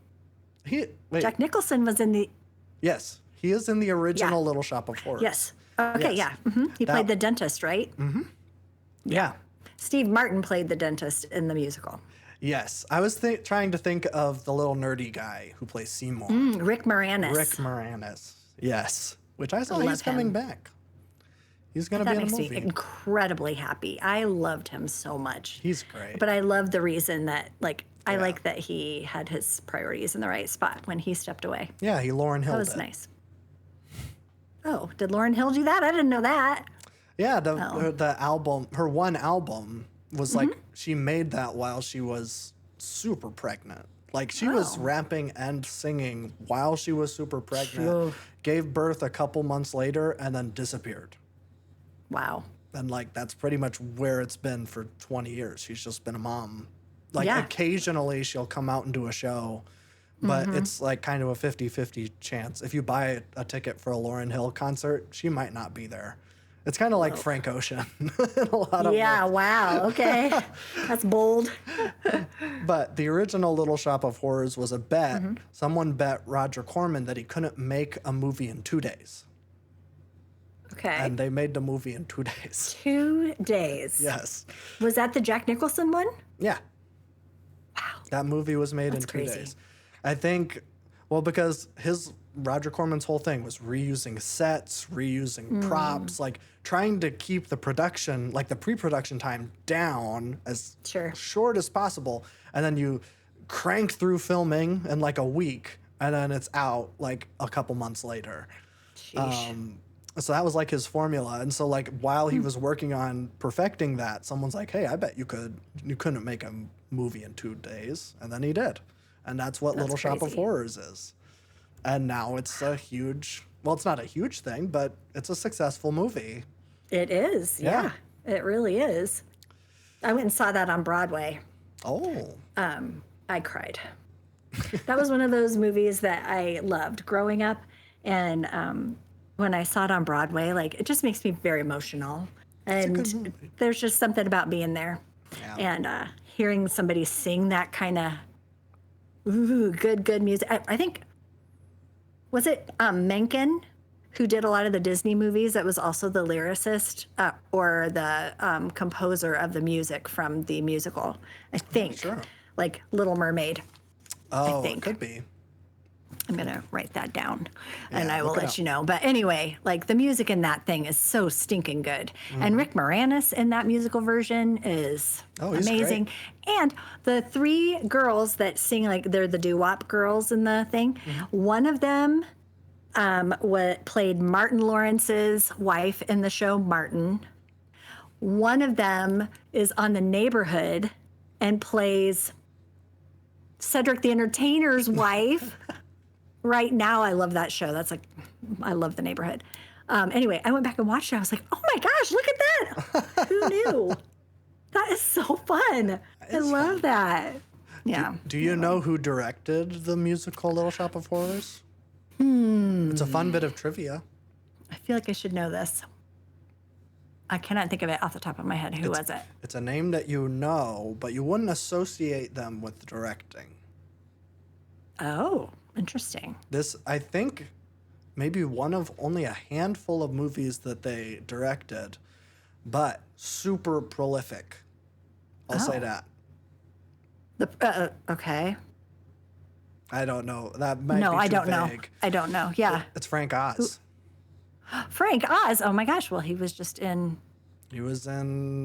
Wait. Jack Nicholson was in the... Yes, he is in the original Yeah. Little Shop of Horrors. Yes. Okay, Yes. yeah. He played the dentist, right? Yeah. Steve Martin played the dentist in the musical. Yes, I was trying to think of the little nerdy guy who plays Seymour. Rick Moranis. Rick Moranis. Yes, which I saw love he's coming him. back. He's going to That be in a makes me movie. incredibly happy. I loved him so much. He's great. But I love the reason that, like, I like that he had his priorities in the right spot when he stepped away. Yeah, he Lauryn Hill That was did. nice. Oh, did Lauryn Hill do that? I didn't know that. Yeah, the album, her one album was like she made that while she was super pregnant. Like she was rapping and singing while she was super pregnant. Sure. Gave birth a couple months later and then disappeared. Wow. And like that's pretty much where it's been for 20 years. She's just been a mom. Like Yeah. occasionally she'll come out and do a show, but it's like kind of a 50-50 chance. If you buy a ticket for a Lauryn Hill concert, she might not be there. It's kind of like Frank Ocean in a lot of Yeah, ways. wow. Okay. That's bold. But the original Little Shop of Horrors was a bet. Someone bet Roger Corman that he couldn't make a movie in 2 days. Okay. And they made the movie in 2 days. 2 days. Yes. Was that the Jack Nicholson one? Yeah. Wow. That movie was made That's in 2 crazy. days. I think, well, because Roger Corman's whole thing was reusing sets, reusing props, like trying to keep the production, like the pre-production time down as short as possible. And then you crank through filming in like a week and then it's out like a couple months later. Sheesh. So that was like his formula. And so like while he was working on perfecting that, someone's like, hey, I bet you couldn't make a movie in 2 days. And then he did. And that's what Little Shop of crazy. Horrors is. And now it's a huge, well, it's not a huge thing, but it's a successful movie. It is. Yeah. It really is. I went and saw that on Broadway. Oh. I cried. That was one of those movies that I loved growing up. And when I saw it on Broadway, like it just makes me very emotional. And there's just something about being there. Yeah. And hearing somebody sing that kind of good music. I think, was it Menken who did a lot of the Disney movies that was also the lyricist or the composer of the music from the musical? I think. Sure. Like Little Mermaid. Oh, I think. it could be. I'm going to write that down and Yeah, I will look it let up. you know. But anyway, like the music in that thing is so stinking good. And Rick Moranis in that musical version is he's amazing. And the 3 girls that sing, like they're the doo-wop girls in the thing, one of them played Martin Lawrence's wife in the show Martin. One of them is on The Neighborhood and plays Cedric the Entertainer's wife. Right now, I love that show. That's like, I love The Neighborhood. Anyway, I went back and watched it. I was like, oh my gosh, look at that. Who knew? That is so fun. I love that. Yeah. Do you know who directed the musical Little Shop of Horrors? It's a fun bit of trivia. I feel like I should know this. I cannot think of it off the top of my head. Who was it? It's a name that you know, but you wouldn't associate them with directing. Oh, interesting. This, I think, maybe one of only a handful of movies that they directed, but super prolific. I'll say that. Okay. I don't know. That might No, be I too don't know. vague. I don't know. Yeah. It's Frank Oz. Frank Oz. Oh my gosh. Well, he was just in. He was in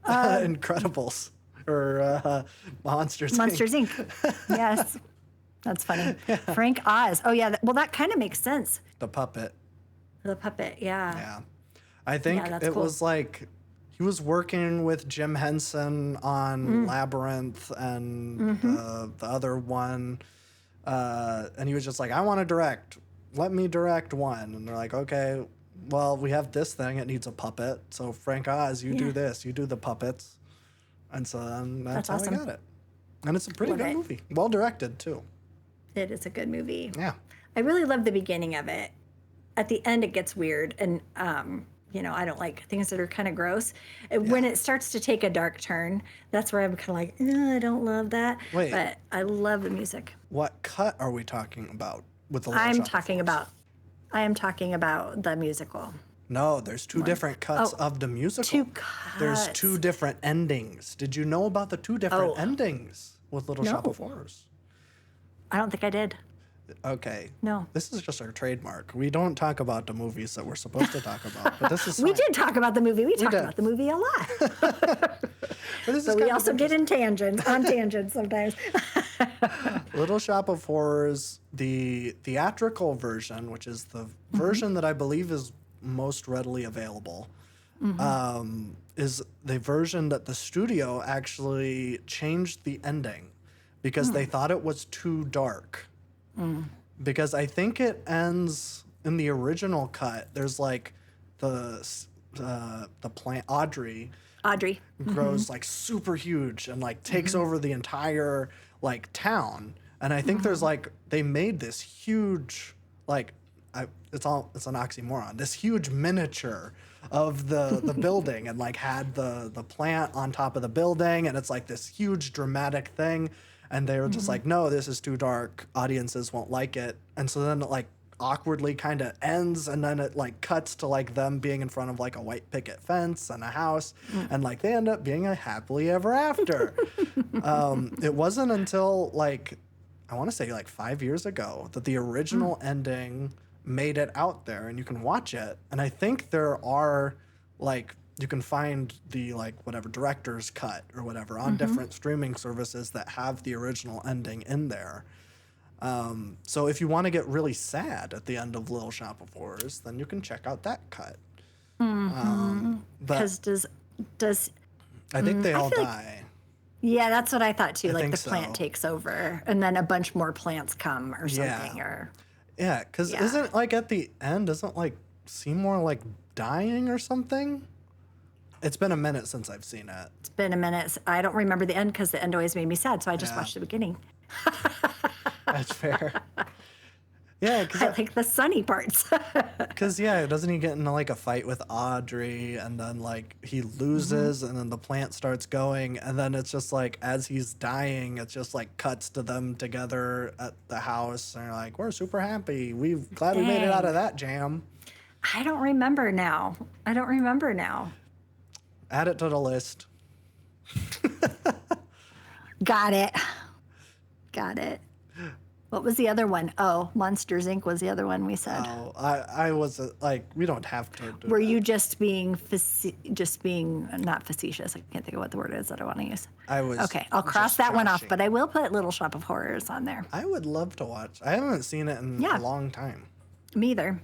Incredibles or Monsters. Monsters Inc. Yes. That's funny. Frank Oz. Oh, yeah. Well, that kind of makes sense. The puppet. The puppet. Yeah. Yeah. I think that's it cool. was like he was working with Jim Henson on Labyrinth and the other one. And he was just like, I want to direct. Let me direct one. And they're like, okay, well, we have this thing. It needs a puppet. So Frank Oz, you do this. You do the puppets. And so that's how awesome. I got it. And it's a pretty Love good it. movie. Well directed, too. It is a good movie. Yeah. I really love the beginning of it. At the end, it gets weird. And, I don't like things that are kind of gross. When it starts to take a dark turn, that's where I'm kind of like, I don't love that. Wait. But I love the music. What cut are we talking about with the I Little am Shop of talking Horrors? about the musical. No, there's two different cuts of the musical. Two There's cuts. two different endings. Did you know about the two different endings with Little Shop of Horrors? I don't think I did. Okay. No. This is just our trademark. We don't talk about the movies that we're supposed to talk about, but this is We fine. did talk about the movie. We talked did. about the movie a lot. But this is But we kind of also get interesting. on tangents sometimes. Little Shop of Horrors, the theatrical version, which is the version that I believe is most readily available, is the version that the studio actually changed the ending because they thought it was too dark. Because I think it ends in the original cut. There's like the plant Audrey grows like super huge and like takes over the entire like town. And I think there's like they made this huge like it's an oxymoron. This huge miniature of the building and like had the plant on top of the building and it's like this huge dramatic thing. And they were just like, no, this is too dark. Audiences won't like it. And so then it like awkwardly kind of ends and then it like cuts to like them being in front of like a white picket fence and a house. And like they end up being a happily ever after. It wasn't until like, I want to say like 5 years ago that the original ending made it out there and you can watch it. And I think there are like, you can find the like whatever director's cut or whatever on different streaming services that have the original ending in there. So if you want to get really sad at the end of Little Shop of Horrors, then you can check out that cut. But Because does I think they all feel die. yeah, that's what I thought too. Like think the plant so. takes over, and then a bunch more plants come or something. Yeah. Or Yeah, because Yeah. isn't like at the end, isn't like Seymour like dying or something? It's been a minute since I've seen it. it's been a minute. I don't remember the end because the end always made me sad. So I just Yeah. watched the beginning. That's fair. Yeah, I like the sunny parts. because doesn't he get into like a fight with Audrey and then like he loses and then the plant starts going and then it's just like as he's dying, it's just like cuts to them together at the house and they're like, we're super happy. We're glad we made it out of that jam. I don't remember now. Add it to the list. Got it. What was the other one? Oh, Monsters Inc. was the other one we said. Oh, I was like, we don't have to do Were that. you just being not facetious? I can't think of what the word is that I want to use. I was Okay, I'll cross just that one off, joshing. but I will put Little Shop of Horrors on there. I would love to watch. I haven't seen it in Yeah. a long time. Me either.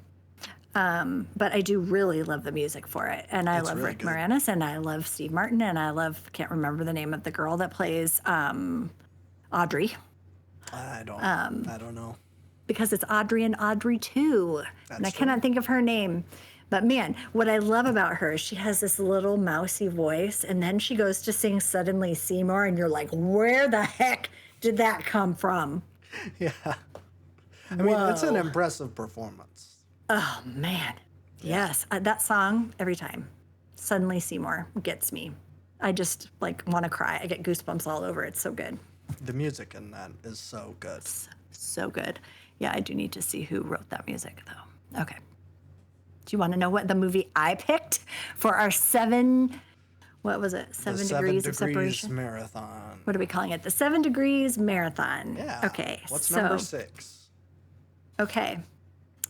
But I do really love the music for it. And I It's love really Rick good. Moranis and I love Steve Martin and can't remember the name of the girl that plays Audrey. I don't know. Because it's Audrey and Audrey 2. And I That's cannot think of her name. But man, what I love about her is she has this little mousy voice. And then she goes to sing Suddenly Seymour. And you're like, where the heck did that come from? Yeah. I mean, it's an Whoa. impressive performance. Oh, man. Yes. That song, every time. Suddenly Seymour gets me. I just like want to cry. I get goosebumps all over. It's so good. The music in that is so good. So good. Yeah, I do need to see who wrote that music, though. Okay. Do you want to know what the movie I picked for our what was it? The 7 degrees of separation? marathon. What are we calling it? The 7 degrees marathon. Yeah. Okay. What's so, number 6? Okay.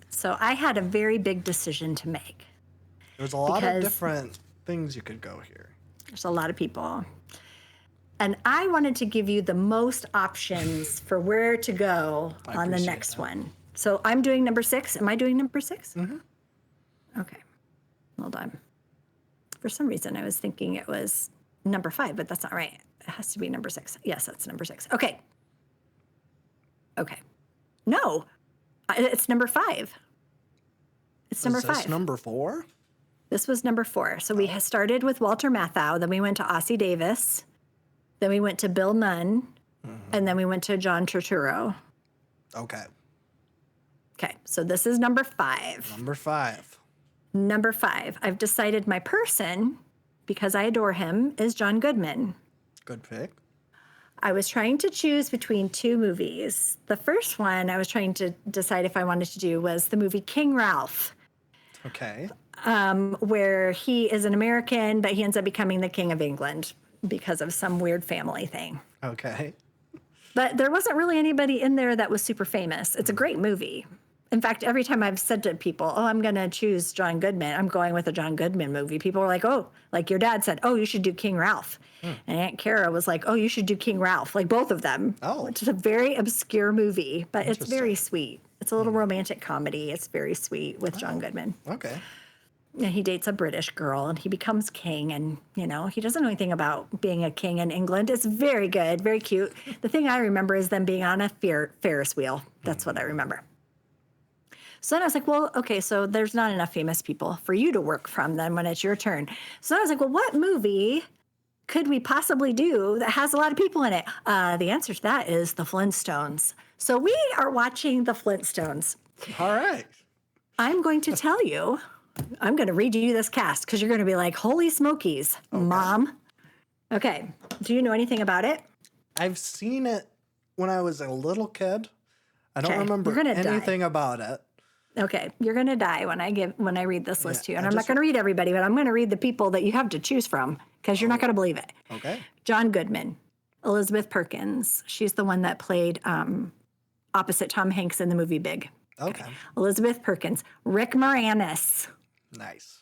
So I had a very big decision to make. There's a lot of Because- different things you could go here. There's a lot of people. And I wanted to give you the most options for where to go on the appreciate next that. one. So I'm doing number 6. Am I doing number 6? Mm-hmm. Okay. Hold on. For some reason, I was thinking it was number 5, but that's not right. It has to be number 6. Yes, that's number 6. Okay. No, it's number 5. It's number 5. Is this number 4? This was number 4. So we started with Walter Matthau, then we went to Ossie Davis, then we went to Bill Nunn, and then we went to John Turturro. Okay. Okay, so this is number 5. Number 5. Number 5. I've decided my person, because I adore him, is John Goodman. Good pick. I was trying to choose between 2 movies. The first one I was trying to decide if I wanted to do was the movie King Ralph. Okay. Where he is an American, but he ends up becoming the King of England because of some weird family thing. Okay. But there wasn't really anybody in there that was super famous. It's a great movie. In fact, every time I've said to people, I'm going to choose John Goodman, I'm going with a John Goodman movie, people are like, like your dad said, you should do King Ralph. And Aunt Kara was like, you should do King Ralph, like both of them. Which is a very obscure movie, but it's very sweet. It's a little romantic comedy. It's very sweet with John Goodman. Okay. And he dates a British girl and he becomes king, and he doesn't know anything about being a king in England. It's very good, very cute. The thing I remember is them being on a Ferris wheel. That's what I remember. So then I was like, well, okay, so there's not enough famous people for you to work from then when it's your turn. So then I was like, well, what movie could we possibly do that has a lot of people in it? The answer to that is the Flintstones. So we are watching the Flintstones. All right. I'm going to tell you, I'm going to read you this cast because you're going to be like, holy smokies, Mom. Okay. Do you know anything about it? I've seen it when I was a little kid. I don't Okay, remember you're gonna anything about it. Okay, you're going to die when I read this list to you. And I'm not going to read everybody, but I'm going to read the people that you have to choose from because you're not going to believe it. Okay. John Goodman, Elizabeth Perkins. She's the one that played opposite Tom Hanks in the movie Big. Okay. Elizabeth Perkins. Rick Moranis. Nice.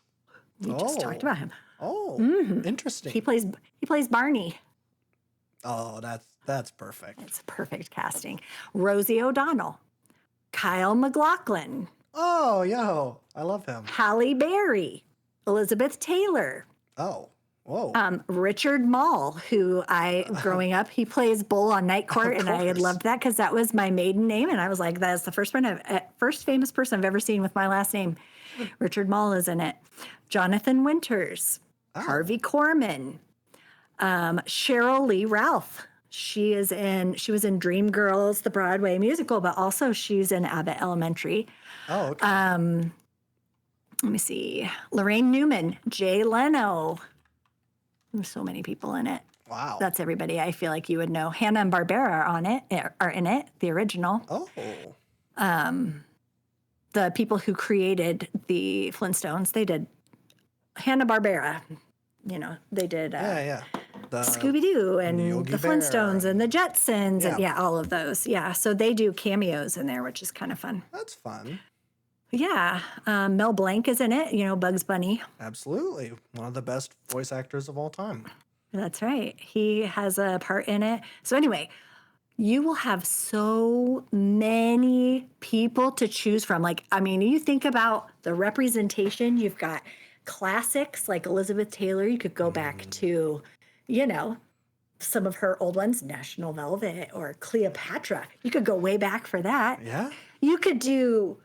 We just talked about him. Oh, interesting. He plays Barney. Oh, that's perfect. It's perfect casting. Rosie O'Donnell. Kyle MacLachlan. Oh, I love him. Halle Berry. Elizabeth Taylor. Oh, whoa. Richard Mall, who growing up, he plays Bull on Night Court, and I had loved that because that was my maiden name, and I was like, that's the first famous person I've ever seen with my last name. Richard Mall is in it. Jonathan Winters. Harvey Korman. Cheryl Lee Ralph. She was in Dreamgirls, the Broadway musical, but also she's in Abbott Elementary. Oh, okay. Let me see. Lorraine Newman, Jay Leno. There's so many people in it. Wow. That's everybody I feel like you would know. Hanna and Barbera are in it, the original. Oh. The people who created the Flintstones, they did Hanna-Barbera. They did Scooby-Doo and the Flintstones and the Jetsons and all of those. Yeah, so they do cameos in there, which is kind of fun. That's fun. Yeah, Mel Blanc is in it, Bugs Bunny. Absolutely. One of the best voice actors of all time. That's right. He has a part in it. So anyway, you will have so many people to choose from. You think about the representation. You've got classics like Elizabeth Taylor. You could go back to, some of her old ones, National Velvet or Cleopatra. You could go way back for that. Yeah. You could do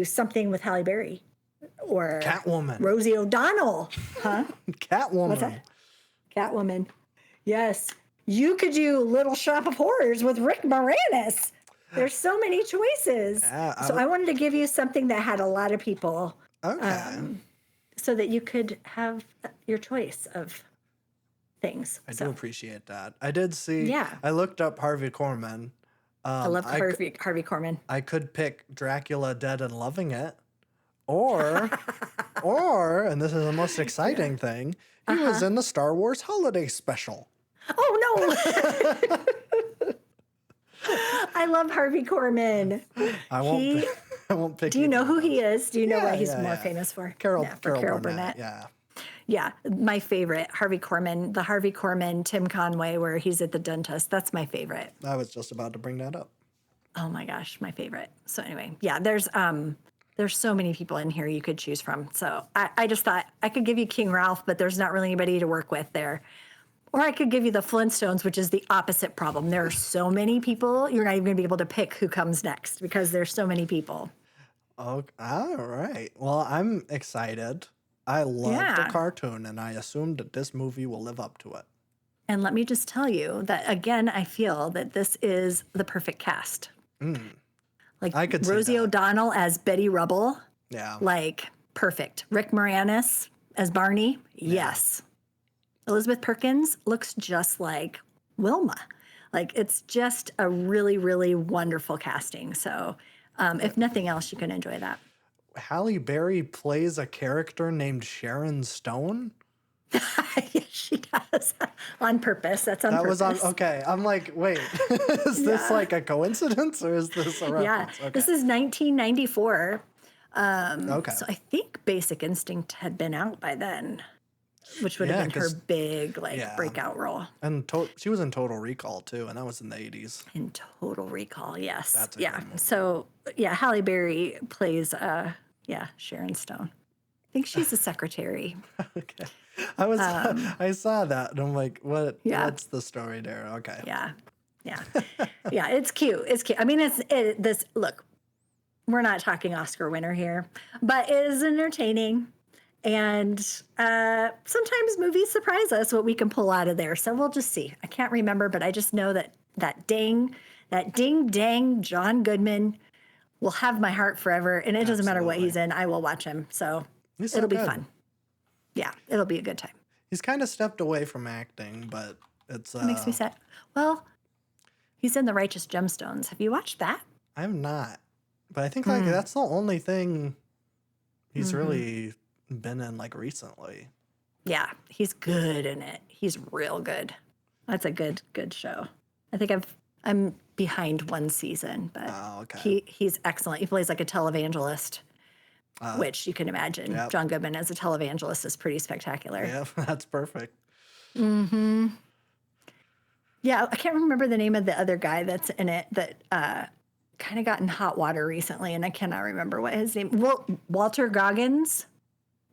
something with Halle Berry or Catwoman. Rosie O'Donnell. Huh? Catwoman. What's that? Catwoman. Yes. You could do Little Shop of Horrors with Rick Moranis. There's so many choices. I wanted to give you something that had a lot of people. Okay. So that you could have your choice of things. I do appreciate that. I did see. Yeah. I looked up Harvey Korman. I love Harvey Korman. I could pick Dracula Dead and Loving It. Or, and this is the most exciting thing, he was in the Star Wars Holiday Special. Oh, no. I love Harvey Korman. I won't pick. Do you know who he is? Do you know what he's more famous for? Carol Burnett. Yeah. Yeah, my favorite, Harvey Korman, the Harvey Korman, Tim Conway, where he's at the dentist. That's my favorite. I was just about to bring that up. Oh my gosh, my favorite. So anyway, yeah, there's there's so many people in here you could choose from. So I just thought I could give you King Ralph, but there's not really anybody to work with there. Or I could give you the Flintstones, which is the opposite problem. There are so many people, you're not even going to be able to pick who comes next because there's so many people. Oh, all right. Well, I'm excited. I love the cartoon, and I assume that this movie will live up to it. And let me just tell you that, again, I feel that this is the perfect cast. Like I could see Rosie that. O'Donnell as Betty Rubble. Yeah. Like, perfect. Rick Moranis as Barney. Yes. Elizabeth Perkins looks just like Wilma. Like, it's just a really, really wonderful casting. So, if nothing else, you can enjoy that. Halle Berry plays a character named Sharon Stone? Yes, she does. On purpose. That's on purpose. That was on, okay. I'm like, wait, is this like a coincidence or is this a reference? Yeah, this is 1994. Okay. So I think Basic Instinct had been out by then, which would have been her big breakout role. And she was in Total Recall too, and that was in the 80s. In Total Recall, yes. That's a good movie. So Halle Berry plays Sharon Stone. I think she's a secretary. Okay. I saw that and I'm like, what's the story there? Okay. Yeah. It's cute. It's cute. I mean, look, we're not talking Oscar winner here, but it is entertaining. And sometimes movies surprise us what we can pull out of there. So we'll just see. I can't remember, but I just know that ding dang John Goodman will have my heart forever. And it doesn't matter what he's in. I will watch him. So it'll be fun. Yeah, it'll be a good time. He's kind of stepped away from acting, but it's... That makes me sad. Well, he's in The Righteous Gemstones. Have you watched that? I'm not. But I think that's the only thing he's really been in recently. Yeah, he's good in it. He's real good. That's a good show. I think I'm behind one season, but he's excellent. He plays like a televangelist. Which you can imagine. Yep. John Goodman as a televangelist is pretty spectacular. Yeah, that's perfect. Mm-hmm. Yeah, I can't remember the name of the other guy that's in it that kind of got in hot water recently, and I cannot remember what his name. Walter Goggins.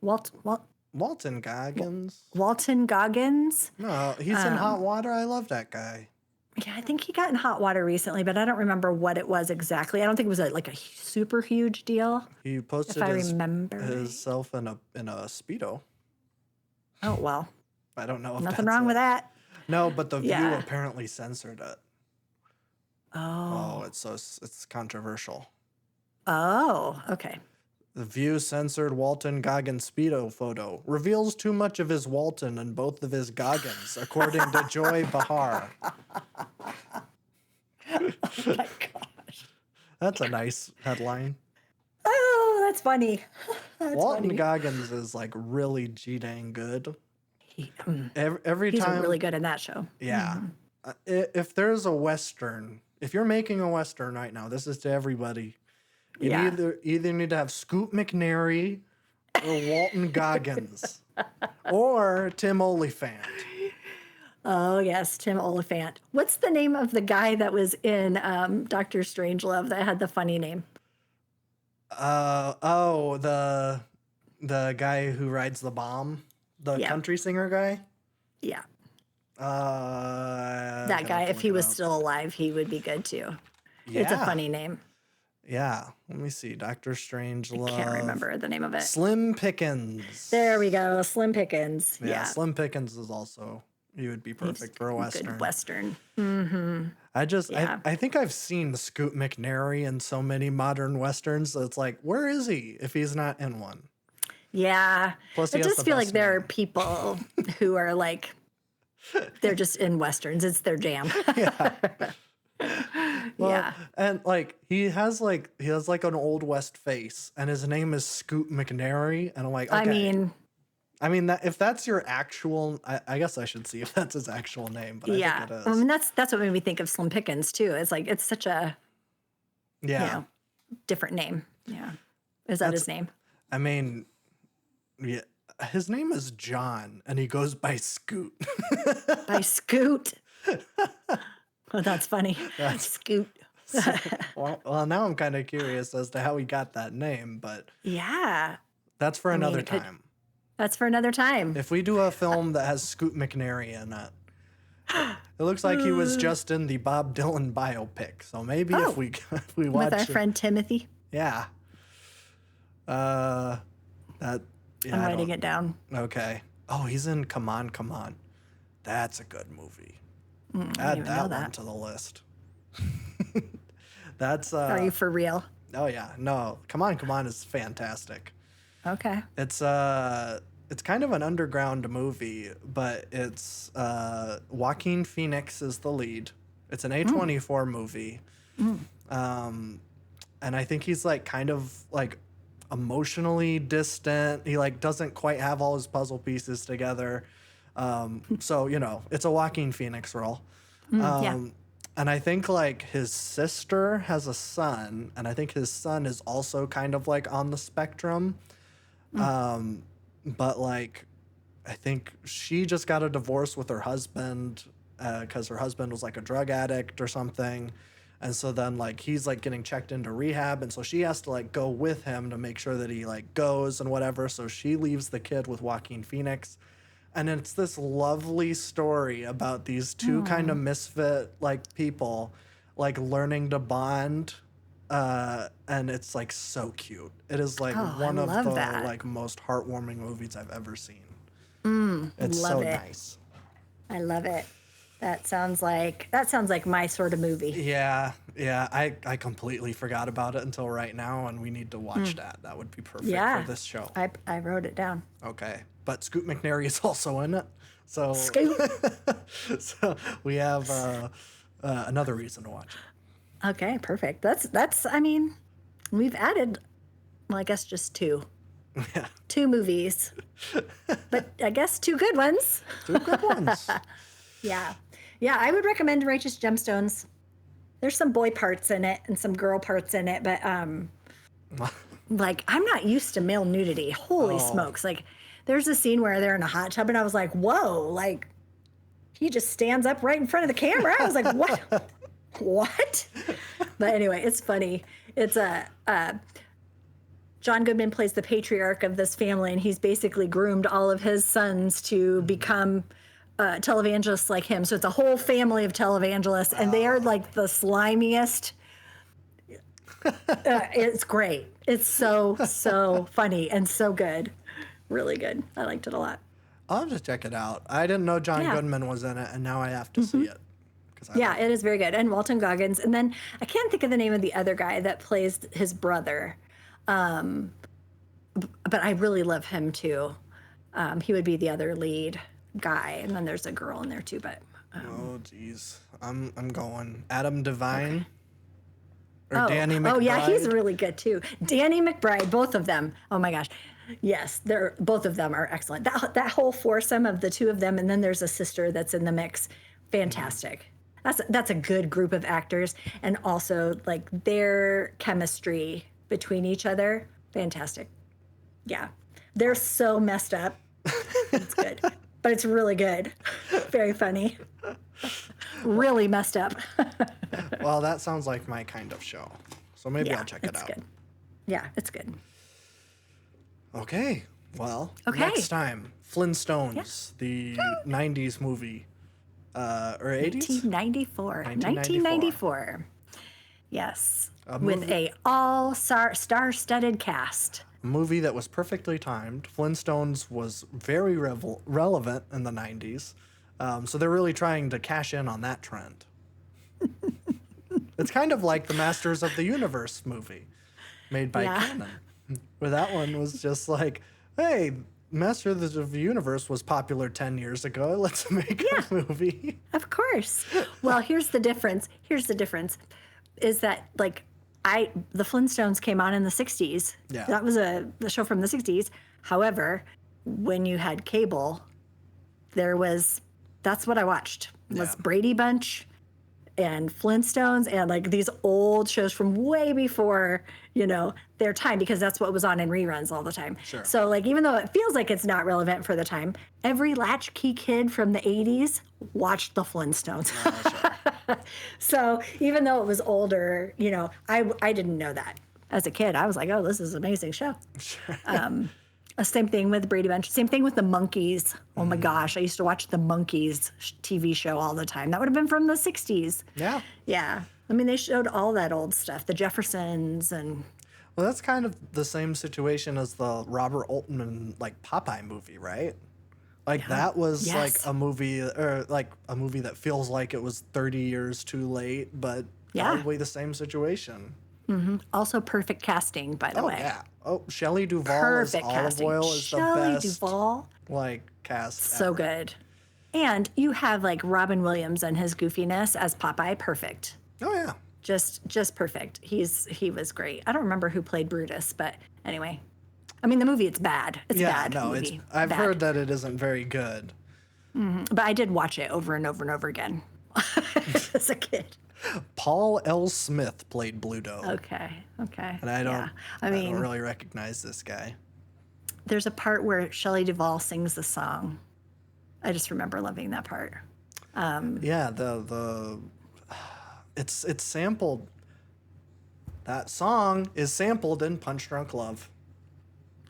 Walton Goggins. Walton Goggins. No, he's in hot water. I love that guy. Yeah, I think he got in hot water recently, but I don't remember what it was exactly. I don't think it was a super huge deal. He posted himself in a Speedo. Oh, well. I don't know if nothing wrong with that. No, but the View apparently censored it. Oh. It's controversial. Oh, okay. The View censored Walton Goggins Speedo photo. Reveals too much of his Walton and both of his Goggins, according to Joy Behar. Oh my gosh. That's a nice headline. Oh, that's funny. Walton Goggins is really G-dang good. Every he's time, really good in that show. Yeah. Mm-hmm. If there's a Western, if you're making a Western right now, this is to everybody. You either need to have Scoot McNairy or Walton Goggins or Tim Oliphant. Oh, yes, Tim Oliphant. What's the name of the guy that was in Dr. Strangelove that had the funny name? The guy who rides the bomb, the country singer guy? Yeah. That guy, if he was still alive, he would be good too. Yeah. It's a funny name. Yeah. Let me see. Dr. Strangelove. I can't remember the name of it. Slim Pickens. There we go. Slim Pickens. Yeah. Slim Pickens is also, he would be perfect for a Western. Good Western. Mm-hmm. I think I've seen Scoot McNairy in so many modern Westerns. So it's where is he if he's not in one? Yeah. Plus, I just feel like there are people who are they're just in Westerns. It's their jam. Yeah. Well, and he has an Old West face, and his name is Scoot McNairy, and I'm like, okay. I mean that if that's your actual, I guess I should see if that's his actual name, but I think it is. I mean that's what made me think of Slim Pickens too. It's it's such a different name. Yeah, is that his name? I mean, yeah, his name is John, and he goes by Scoot. By Scoot. Oh, that's funny. Scoot. Well, now I'm kind of curious as to how he got that name, but Yeah. that's for I mean, another time. That's for another time. If we do a film that has Scoot McNairy in it, it looks like he was just in the Bob Dylan biopic. So maybe if we watch with our friend Timothy. yeah, that yeah, I'm writing it down. Okay. Oh, he's in Come On, Come On. That's a good movie. I Add that one to the list. That's Are you for real? oh yeah, no, Come On, Come On is fantastic. Okay. It's kind of an underground movie, but it's Joaquin Phoenix is the lead. It's an A24 movie. And I think he's like kind of like emotionally distant. He like doesn't quite have all his puzzle pieces together. So, you know, it's a Joaquin Phoenix role. Yeah. And I think like his sister has a son, and I think his son is also kind of like on the spectrum. But like, I think she just got a divorce with her husband because her husband was like a drug addict or something. And so then like he's like getting checked into rehab. And so she has to like go with him to make sure that he like goes and whatever. So she leaves the kid with Joaquin Phoenix. And it's this lovely story about these two kind of misfit like people like learning to bond. And it's like so cute. It is like one of the like most heartwarming movies I've ever seen. It's so nice. I love it. That sounds like my sort of movie. Yeah. I completely forgot about it until right now, and we need to watch that. That would be perfect for this show. I wrote it down. Okay, but Scoot McNairy is also in it, so Scoot. so we have another reason to watch it. Okay, perfect. That's. I mean, we've added, well, I guess just two. Yeah. 2 movies, but I guess 2 good ones. 2 good ones. Yeah. I would recommend Righteous Gemstones. There's some boy parts in it and some girl parts in it, but like I'm not used to male nudity. Holy smokes! Like there's a scene where they're in a hot tub, and I was like, whoa! Like he just stands up right in front of the camera. I was like, what? What? But anyway, it's funny. It's John Goodman plays the patriarch of this family, and he's basically groomed all of his sons to become televangelists like him. So it's a whole family of televangelists, and they are like the slimiest. It's great. It's so funny and so good. Really good. I liked it a lot. I'll have to check it out. I didn't know John Goodman was in it, and now I have to see it. It is very good. And Walton Goggins. And then I can't think of the name of the other guy that plays his brother. But I really love him too. He would be the other lead guy. And then there's a girl in there too, but. Oh, geez. I'm going. Adam Devine? Or Danny McBride? Oh, yeah, he's really good too. Danny McBride, both of them. Oh my gosh. Yes, both of them are excellent. That whole foursome of the 2 of them, and then there's a sister that's in the mix. Fantastic. That's a good group of actors, and also like their chemistry between each other. Fantastic. Yeah, they're so messed up. It's good, but it's really good. Very funny. Really messed up. Well, that sounds like my kind of show, so maybe I'll check it out. Good. Yeah, it's good. Okay. Well, next time, Flintstones, the 90s movie. Or 80s? 1994. Yes. With a all-star-studded cast. A movie that was perfectly timed. Flintstones was very relevant in the 90s. So they're really trying to cash in on that trend. It's kind of like the Masters of the Universe movie made by Canon. Where that one was just like, hey, Master of the Universe was popular 10 years ago. Let's make a movie. Of course. Well, here's the difference. Is that like the Flintstones came on in the 60s. Yeah. That was the show from the 60s. However, when you had cable, that's what I watched. Was Brady Bunch and Flintstones and like these old shows from way before, their time, because that's what was on in reruns all the time. Sure. So like, even though it feels like it's not relevant for the time, every latchkey kid from the 80s watched the Flintstones. Sure. So even though it was older, I didn't know that. As a kid, I was like, oh, this is an amazing show. Sure. Same thing with Brady Bunch. Same thing with the Monkees. Oh my gosh, I used to watch the Monkees TV show all the time. That would have been from the 60s. Yeah. Yeah. I mean, they showed all that old stuff, the Jeffersons and... Well, that's kind of the same situation as the Robert Altman, like, Popeye movie, right? Like, that was, like, a movie, or, like, a movie that feels like it was 30 years too late, but probably the same situation. Mm-hmm. Also perfect casting, by the way. Oh, yeah. Oh, Shelley Duvall Perfect as Olive casting. Oil is Shelley the best, Duvall. like, cast So ever. good. And you have, like, Robin Williams and his goofiness as Popeye. Perfect. Oh, yeah. Just perfect. He was great. I don't remember who played Brutus, but anyway. I mean, the movie, it's bad. It's bad movie. I've Bad. heard that it isn't very good. But I did watch it over and over and over again as a kid. Paul L. Smith played Bluto. Okay. And I don't, Yeah. I don't really recognize this guy. There's a part where Shelley Duvall sings the song. I just remember loving that part. Yeah, it's sampled. That song is sampled in Punch Drunk Love.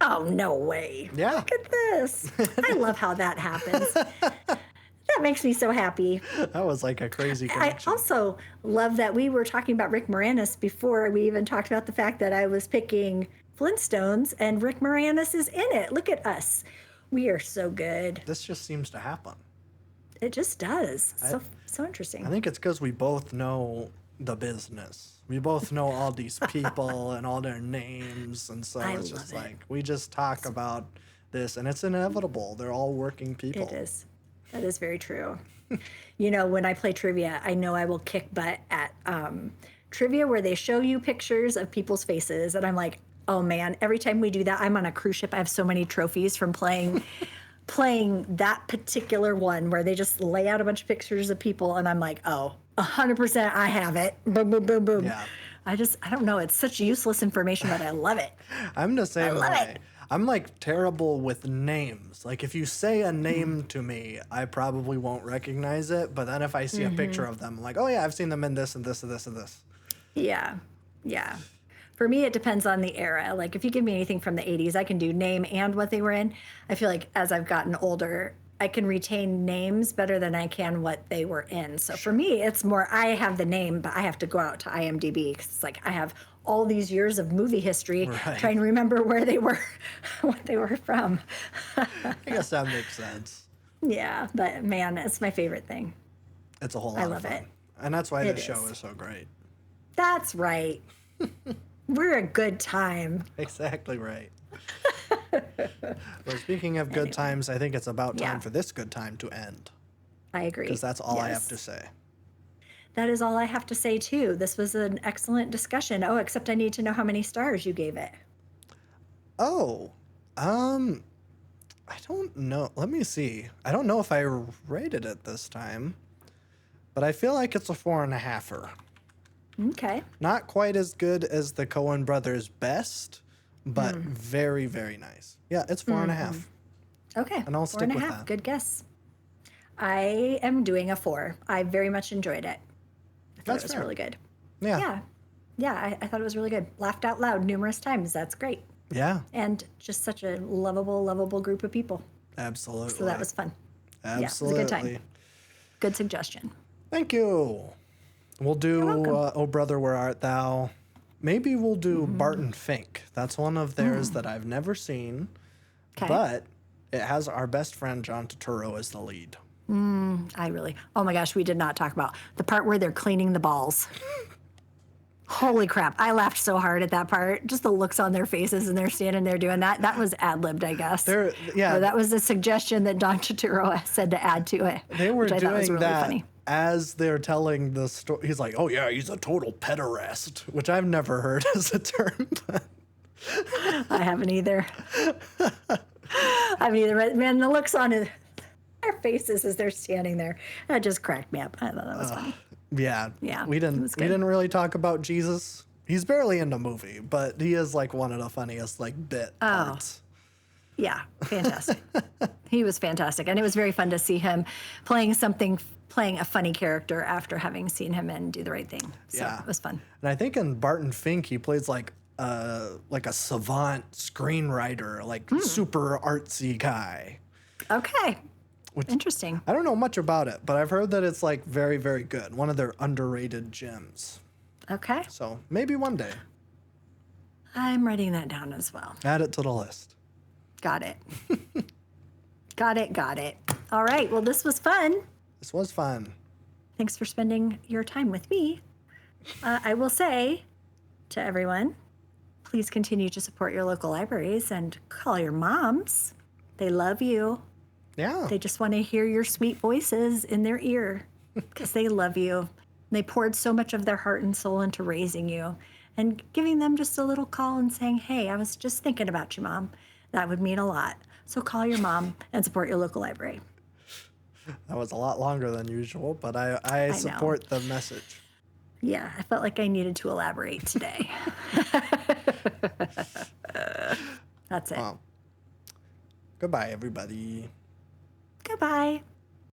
Oh, no way. Yeah. Look at this. I love how that happens. That makes me so happy. That was like a crazy I connection. also love that we were talking about Rick Moranis before we even talked about the fact that I was picking Flintstones and Rick Moranis is in it. Look at us. We are so good. This just seems to happen. It just does. So interesting. I think it's because we both know the business. We both know all these people and all their names. And so it's just like, we just talk about this and it's inevitable. They're all working people. It is. That is very true. When I play trivia, I know I will kick butt at trivia where they show you pictures of people's faces. And I'm like, oh man, every time we do that, I'm on a cruise ship. I have so many trophies from playing that particular one where they just lay out a bunch of pictures of people. And I'm like, oh, 100% I have it. Boom, boom, boom, boom. Yeah. I don't know. It's such useless information, but I love it. I'm the same love way. it. I'm like terrible with names. Like if you say a name to me, I probably won't recognize it. But then if I see a picture of them, I'm like, oh yeah, I've seen them in this and this and this and this. Yeah. Yeah. For me, it depends on the era. Like if you give me anything from the 80s, I can do name and what they were in. I feel like as I've gotten older, I can retain names better than I can what they were in. So for me, it's more I have the name, but I have to go out to IMDb because it's like I have all these years of movie history trying to remember where they were, what they were from. I guess that makes sense. Yeah, but man, it's my favorite thing. It's a whole lot love of fun. it. And that's why this It show is. is so great. That's right. We're a good time. Exactly right. Well, speaking of good times, I think it's about time for this good time to end. I agree. Because that's all I have to say. That is all I have to say, too. This was an excellent discussion. Oh, except I need to know how many stars you gave it. Oh, I don't know. Let me see. I don't know if I rated it this time, but I feel like it's a 4.5-er. Okay. Not quite as good as the Coen Brothers' Best, but very, very nice. Yeah, it's 4.5. Okay. And I'll stick with 4.5. that. Good guess. I am doing a 4. I very much enjoyed it. I thought That's it was fair. really good. Yeah. Yeah, I thought it was really good. Laughed out loud numerous times. That's great. Yeah, And just such a lovable group of people. absolutely. So that was fun. Absolutely. it was a good time. Good suggestion. Thank you. We'll do Oh Brother, Where Art Thou? Maybe we'll do Barton Fink. That's one of theirs that I've never seen, Okay. but it has our best friend John Turturro as the lead. Oh my gosh, we did not talk about the part where they're cleaning the balls. Holy crap. I laughed so hard at that part. Just the looks on their faces and they're standing there doing that. That was ad-libbed, I guess. Or that was a suggestion that Don Turturro said to add to it. They were which I thought was doing really that funny. as they're telling the story. He's like, oh yeah, he's a total pederast, which I've never heard as a term. I haven't either. Man, the looks on their faces as they're standing there, that just cracked me up. I thought that was funny. Yeah. Yeah, We it didn't was we good. didn't really talk about Jesus. He's barely in the movie, but he is like one of the funniest like bit parts. Yeah, fantastic. He was fantastic. And it was very fun to see him playing a funny character after having seen him in Do the Right Thing. So Yeah. it was fun. And I think in Barton Fink he plays like a savant screenwriter, like super artsy guy. Okay. Which Interesting. I don't know much about it, but I've heard that it's like very, very good. One of their underrated gems. Okay. So maybe one day. I'm writing that down as well. Add it to the list. Got it. Got it. All right. Well, this was fun. This was fun. Thanks for spending your time with me. I will say to everyone, please continue to support your local libraries and call your moms. They love you. Yeah. They just want to hear your sweet voices in their ear because they love you. They poured so much of their heart and soul into raising you, and giving them just a little call and saying, hey, I was just thinking about you, Mom. That would mean a lot. So call your mom and support your local library. That was a lot longer than usual, but I support the message. Yeah, I felt like I needed to elaborate today. That's it. Well, goodbye, everybody. Goodbye.